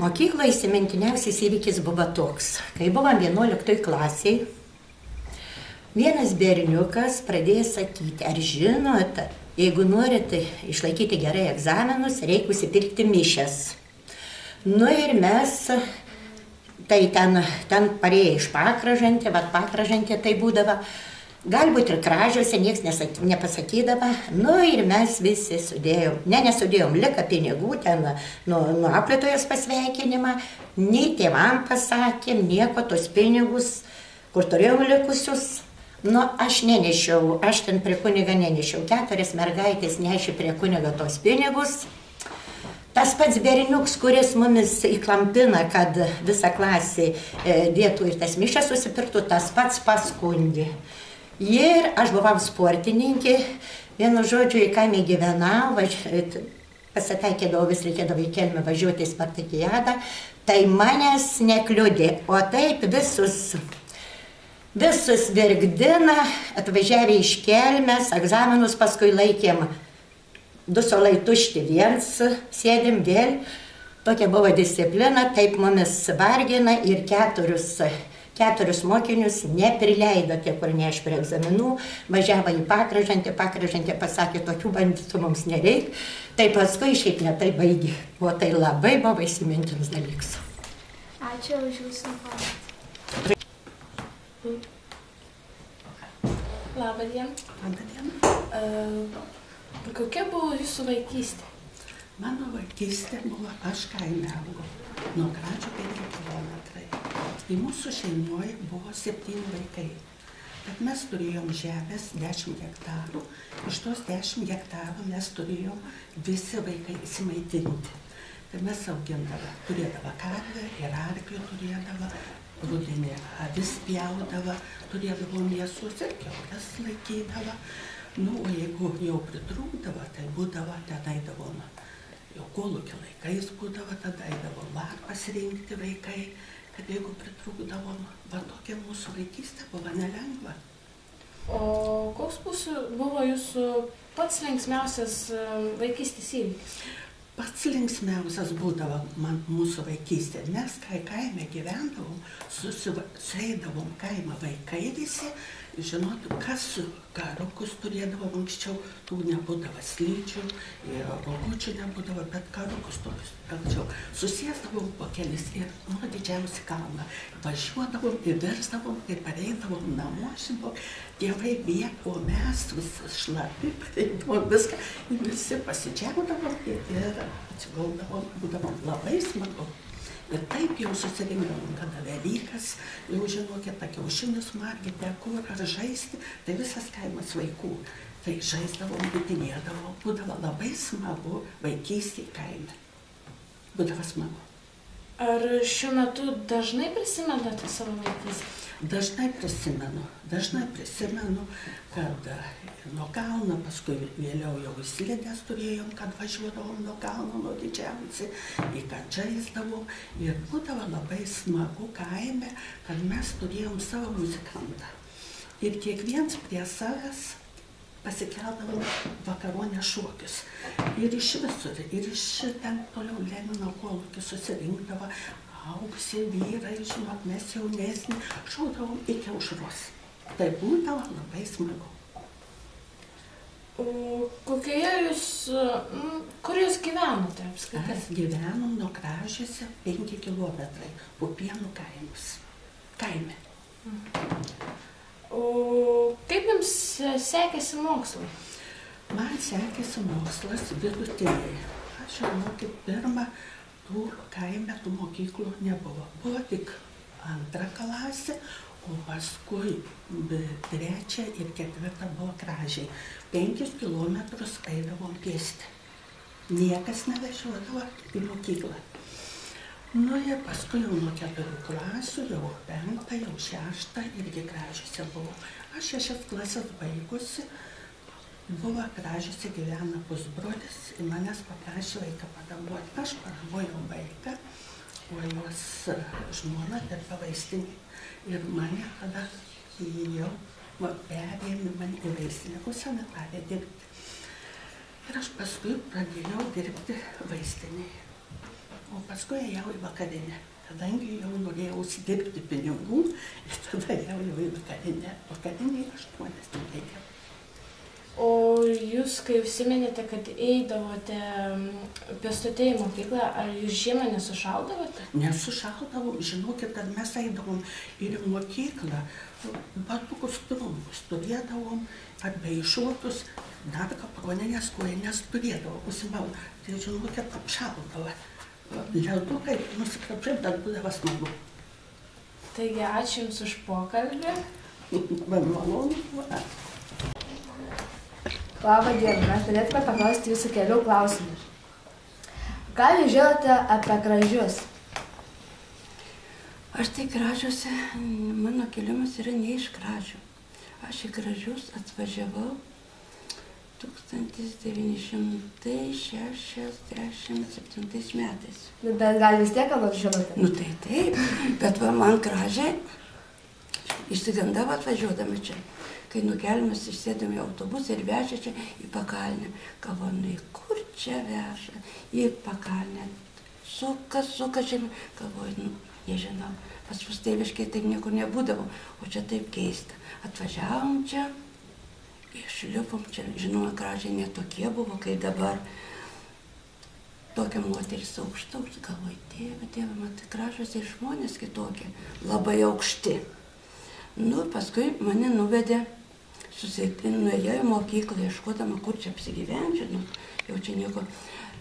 Mokykloje įsimintiniausias įvykis buvo toks. Kai buvom 11 klasiai, vienas berniukas pradėjo sakyti, ar žinote, jeigu norite išlaikyti gerai egzaminus, reikia užsipirkti mišias. Ir mes, tai ten parėję iš Pakražantė, bet Pakražantė tai būdavo, galbūt ir Kražiuose nieks nepasakydavo, ir mes visi sudėjom, nesudėjom, lika pinigų ten nuo auklėtojos pasveikinimą, nei tėvam pasakėm, nieko tos pinigus, kur turėjom likusius, aš nenešiau, aš ten prie kuniga nenešiau, 4 mergaitės nešė prie kuniga tos pinigus. Tas pats berniuks, kuris mumis įklampina, kad visą klasį dėtų ir tas mišas susipirktų, tas pats paskundė. Ir aš buvau sportininkė, vienu žodžiu, į kaimą gyvenau, pasitaikėdavo, vis reikėdavo į Kelmę važiuoti į Spartakiadą, tai manęs nekliudė, o taip visus virkdina, atvažiavę iš Kelmės, egzaminus paskui laikėm 2 suolai tušti, viens sėdim vėl, tokia buvo disciplina, taip mumis vargina ir 4 mokinius neprileido tie, kur neš prie egzaminų, važiavo į Pakražantę, Pakražantė pasakė, tokių banditų mums nereik, tai paskui šiaip ne tai baigė, o tai labai buvo įsimintinas dalykas. Ačiū už jūsų informaciją. Labą dieną. Labą dieną. Kokia buvo jūsų vaikystė? Mano vaikystė buvo, aš kaime augau, nuo Kražių 5 kilometrai. Į mūsų šeimoje buvo 7 vaikai. Bet mes turėjom žemės 10 hektarų. Iš tos 10 hektarų mes turėjom visi vaikai įsimaitinti. Tai mes augindavo, turėdavo karvę ir arklį turėdavo, rudenį avis pjaudavo, turėdavo mėsos ir kiaulės laikydavo. Nu, o jeigu jau pritrūkdavo, tai būdavo, tada eidavom, jau kolūkio laikais būdavo, tada eidavom varpas rinkti vaikai, kad jeigu pritrūkdavom, va tokia mūsų vaikystė buvo nelengva. O koks buvo jūsų pats linksmiausias vaikystės įvykis? Pats linksmiausias būdavo man mūsų vaikystė. Mes, kai kaime gyvendavom, sueidavom kaimą vaikai visi, žinotum, kas karukus turėdavom anksčiau, tų nebūdavo slidžių, rogučių nebūdavo, bet karukus tokius anksčiau. Susėsdavom po kelis ir nuo didžiausią kalną. Važiuodavom ir versdavom ir pareidavom namo, žinok, tėvai bėgo, o mes visi šlapi, pareidavom viską, visi pasidžiaudavom ir atsigaudavom, būdavom labai smagu. Ir taip jau susirinkdavom, kada Velykas, jau žinokit, kiaušinius margite, kur ar žaisti, tai visas kaimas vaikų. Tai žaisdavom, bitinėdavom, būdavo labai smagu vaikystėj kaime. Būdavo smagu. Ar šiuo metu dažnai prisimenate savo vaikystę? Dažnai prisimenu, kad nuo kalno, paskui vėliau jau slidės turėjom, kad važiuodavom nuo kalno, nuo didžiausiai, į ką žaisdavom. Ir būdavo labai smagu kaime, kad mes turėjom savo muzikantą. Ir kiekvienas prie savęs pasikeldavom vakaronės šokius. Ir iš visur, ir iš ten toliau Lenino kolūkį susirinkdavo, augusi vyrai, žinok, mes jaunesni, šaudavom iki aušros. Tai būdavo labai smagu. O kokioje jūs, kur jūs gyvenote apskritai? Mes gyvenom nuo Kražiuose 5 kilometrai, Pupienų kaimus. Kaime. O kaip jums sekėsi mokslai? Man sekėsi mokslas vidutiniai. Aš žinokit, pirmą kaime tų mokyklų nebuvo. Buvo tik 2 klasė, o paskui 3 ir 4 buvo Kražiai. 5 kilometrus eidavom pėsti. Niekas nevežiodavo į mokyklą. Nu ir paskui jau nuo 4 klasių, jau 5, jau 6 irgi Kražiuose buvau. Aš 6 klasės baigusi. Buvo Kražiuose gyvena pusbrolis ir manęs paprašė vaiką padamuoti. Aš padamojau vaiką, o jos žmona dirba vaistinė. Ir mane tada jau perėmė mane į vaistinę, sanitarę dirbti. Ir aš paskui pradėjau dirbti vaistinėje. O paskui ėjau į vakarinę, kadangi jau norėjau užsidirbti pinigų, ir tada ėjau į vakarinę. Vakarinėje 8 reikėjo. O jūs, kai užsiminėte, kad eidavote pėstute į mokyklą, ar jūs žiemą nesušaldavote? Nesušaldavom, žinokit, kad mes eidavom ir į mokyklą, batukus trumpus turėdavom, atbeišuotus, dar kaproninės kojenės turėdavom, užsimaut. Tai žinokit, apšaldavo. Ledukai nusikrapšėm, dar būdavo smagu. Taigi, ačiū Jums už pokalbį. Man malonu. Labą dieną, mes norėtume paklausti Jūsų kelių klausimų. Ką Jūs žinote apie Kražius? Aš tai Kražiuose, mano kelimas yra ne iš Kražių. Aš į Kražius atvažiavau 1967 metais. Bet gal vis tiek ką nors žinote? Nu tai taip, bet va man Kražiai išsigandavo atvažiuodami čia. Kai nukelmės išsėdėm į autobusą ir vežė čia į pakalnę. Galvoju, nu į kur čia veža? Į pakalnę. Suka čia. Galvoju, nu, nežinau. Pas mus tėviškai taip niekur nebūdavo. O čia taip keista. Atvažiavom čia, išlipom čia. Žinoma, Kražiai netokie buvo, kai dabar. Tokia moteris aukšta. Galvoju, tėve, matai, Kražiuose žmonės kitokie. Labai aukšti. Nu, paskui mane nuvedė nuėjau į mokyklą, ieškodama, kur čia apsigyvenčiau, nu, jau čia nieko.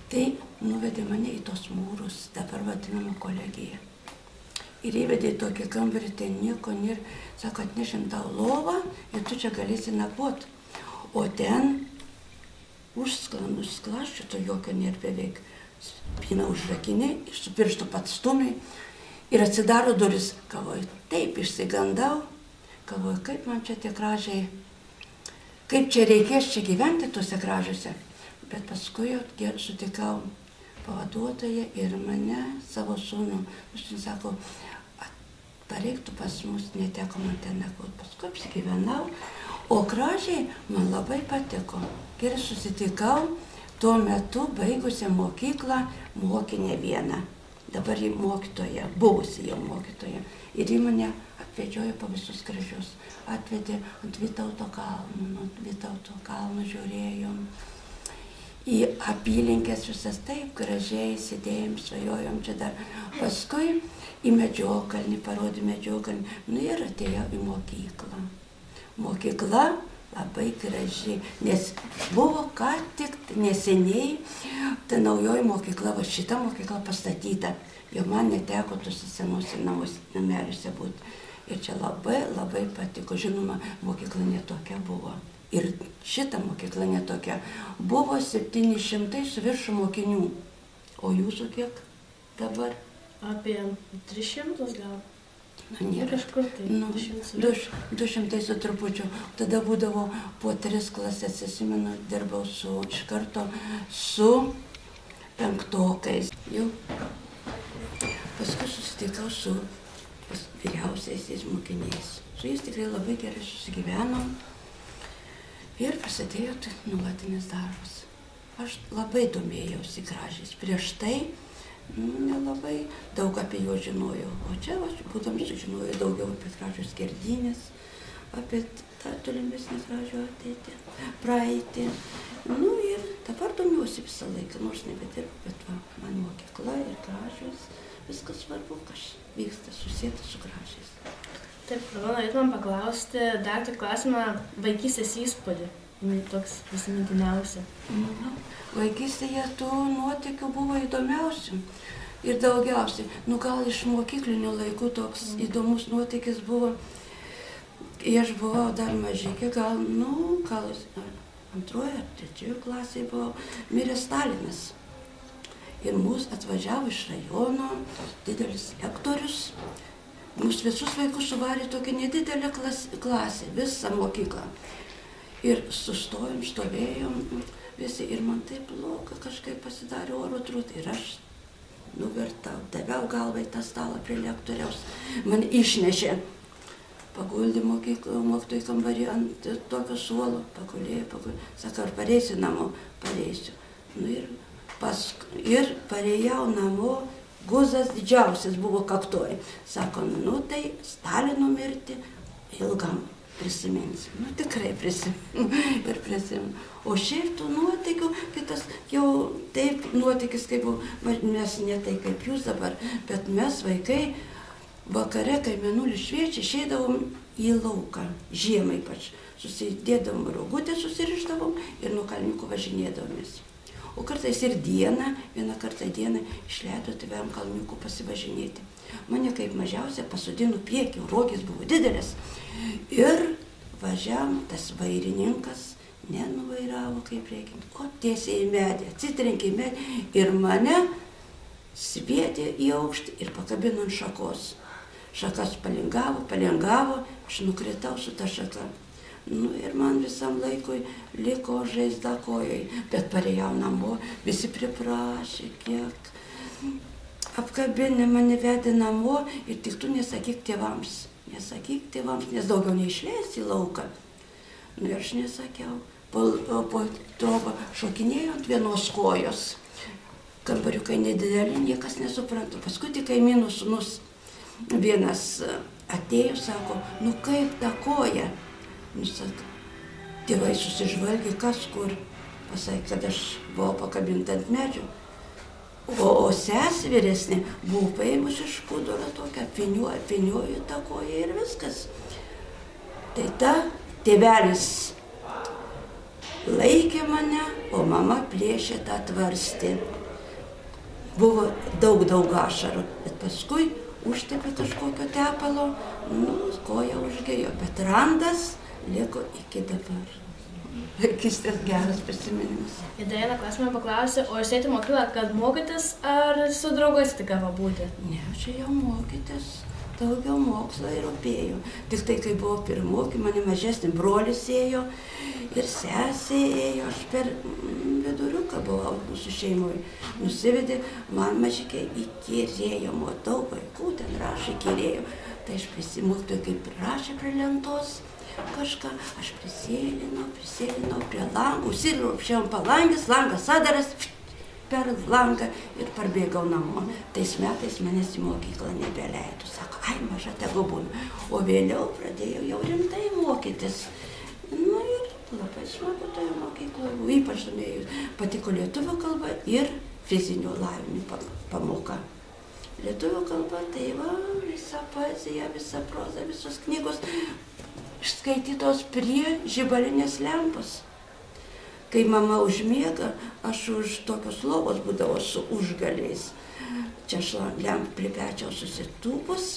Tai nuvedė mane į tos mūrus, dabar vadinamą kolegiją. Ir įvedė į tokį kambarį, tai nieko nėra. Sako, atnešim tau lovą ir tu čia galėsi nakvot. O ten užsklaščių, to jokio nėra beveik. Spyną užrakinė, su pirštu pats stumiai ir atsidaro duris. Galvoju, taip išsigandau. Galvoju, kaip man čia tie kražiai, kaip čia reikės čia gyventi tuose kražiuose. Bet paskui jau sutikau pavaduotoją ir mane, savo sūnų, sako, pareiktų pas mus, neteko man ten nakvot. Paskui apsigyvenau, o kražiai man labai patiko. Gerai susitikau, tuo metu baigusią mokyklą mokinę vieną. Dabar ji mokytoja, buvusi jau mokytoja. Ir ji mane atvedžiojo po visus kražius. Atvedė ant Vytauto kalno žiūrėjom. Į apylinkės visas taip gražiai sėdėjom, svajojom čia dar. Paskui į Medžiokalnį, parodė Medžiokalnį. Nu ir atėjau į mokyklą. Mokykla labai graži, nes buvo ką tik neseniai ta naujoji mokykla, va šita mokykla pastatyta. Jau man neteko tuose senuose nameliuose būti. Ir čia labai, labai patiko. Žinoma, mokykla netokia buvo. Ir šita mokykla netokia. Buvo 700 su viršų mokinių. O jūsų kiek dabar? Apie 300 gal. Na, nėra. Kažkur tai. 200 su trupučiu. Tada būdavo po 3 klasės, atsimenu, dirbau iš karto su 5-okais. Jau. Paskui susitikau su vyriausiaisiais mokiniais. Su jais tikrai labai gerai susigyvenom. Ir prasidėjo nuolatinis darbas. Aš labai domėjausi kražiais. Prieš tai nelabai daug apie juos žinojau. O čia aš būdam sužinojau daugiau apie kražių skerdynės, apie tą tolimesnį kražių ateitį, praeitį. Nu ir dabar domiuosi visą laiką, nors nebedirbu, bet va, man mokykla ir kražius, viskas svarbu, kas vyksta susėta su kražiais. Taip, norėtumėm paklausti dar tik klausimą vaikystės įspūdį, toks įsimintiniausia. Vaikystėje tų nuotykių buvo įdomiausių ir daugiausiai. Nu gal iš mokyklinių laikų toks įdomus nuotykis buvo, kai aš buvau dar mažykė, gal 2 ar 3 klasėje buvo miręs Stalinas. Ir mūsų atvažiavo iš rajono didelis lektorius. Mūsų visus vaikus suvarė tokia nedidelė klasė, visą mokyklą. Ir stovėjom visi ir man taip bloga kažkaip pasidarė oro trūkti. Ir aš nuvertau, daviau galvą į tą stalą prie lektoriaus. Man išnešė, paguldė mokytojų kambarį ant tokio suolo, pagulėjo. Sako, ar pareisiu namo? Pareisiu. Nu ir parėjau namo. Guzas didžiausias buvo kaktoj. Sako, nu tai Stalino mirtį ilgam prisiminsiu. Nu tikrai prisimenu ir prisimenu. O šiaip tų nuotykių, kitas jau taip nuotykis, kaip buvo, mes ne tai kaip jūs dabar, bet mes vaikai vakare, kai mėnulis šviečia, išeidavom į lauką, žiemą ypač. Susidėdavom rogutę, susirišdavom ir nuo kalniukų važinėdavomės. O kartais ir dieną, vieną kartą dieną išleido tėvam kalniukų pasivažinėti. Mane kaip mažiausia pasodino priekį, rogės buvo didelės. Ir važiavom, tas vairininkas nenuvairavo kaip reikia. O tiesiai į medį, atsitrenkė į medį ir mane sviedė į aukštį ir pakabino ant šakos. Šakas palengavo, aš nukritau su ta šaka. Nu ir man visam laikui liko žaizda kojoj, bet parėjau namo, visi priprašė, kiek apkabinė mane vedė namo ir tik tu nesakyk tėvams, nes daugiau neišleis į lauką. Nu ir aš nesakiau, po to šokinėjau ant vienos kojos, kambariukai nedideli, niekas nesupranta. Paskui tik kaimynų sūnus vienas atėjo, sako, nu kaip ta koja? Tėvai susižvalgė, kas kur, pasakė, kad aš buvau pakabinta ant medžio. O sesė vyresnė buvo paėmus iš skuduro tokią, apvyniojo tą koją ir viskas. Tai ta tėvelis laikė mane, o mama plėšė tą tvarstį. Buvo daug ašarų, bet paskui užtepė kažkokio tepalo, koja užgėjo, bet randas liko iki dabar. Vaikystės geras prisiminimas. Ir dar vieną klausimą paklausė, o jūs ėjote į mokyklą, kad mokytis ar su draugais tik pabūti? Ne, čia jau mokytis, daugiau mokslo ir rūpėjo. Tik tai, kai buvo pirmokį, mane mažesnį brolis ėjo ir sesė ėjo, aš per viduriuką buvau mūsų šeimoje. Nusivedė, man mažikai įkyrėjo, daug vaikų ten rašė, įkyrėjo. Tai aš prisimoktojau, kaip rašė prie lentos. Kažką, aš prisėlinau prie langų, užsiropščiau palangės, langas adaras, per langą ir parbėgau namo. Tais metais manęs į mokyklą nebeleido, sako, ai maža tegu būna. O vėliau pradėjau jau rimtai mokytis. Nu ir labai smagu toje mokykloje, ypač domėjus, patiko lietuvių kalba ir fizinio lavinimo pamoka. Lietuvių kalba, tai va, visa poezija, visa proza, visos knygos išskaitytos prie žibalinės lempos. Kai mama užmiega, aš už tokios lovos būdavo su užgaliais. Čia aš lempą pripečiau susitūpus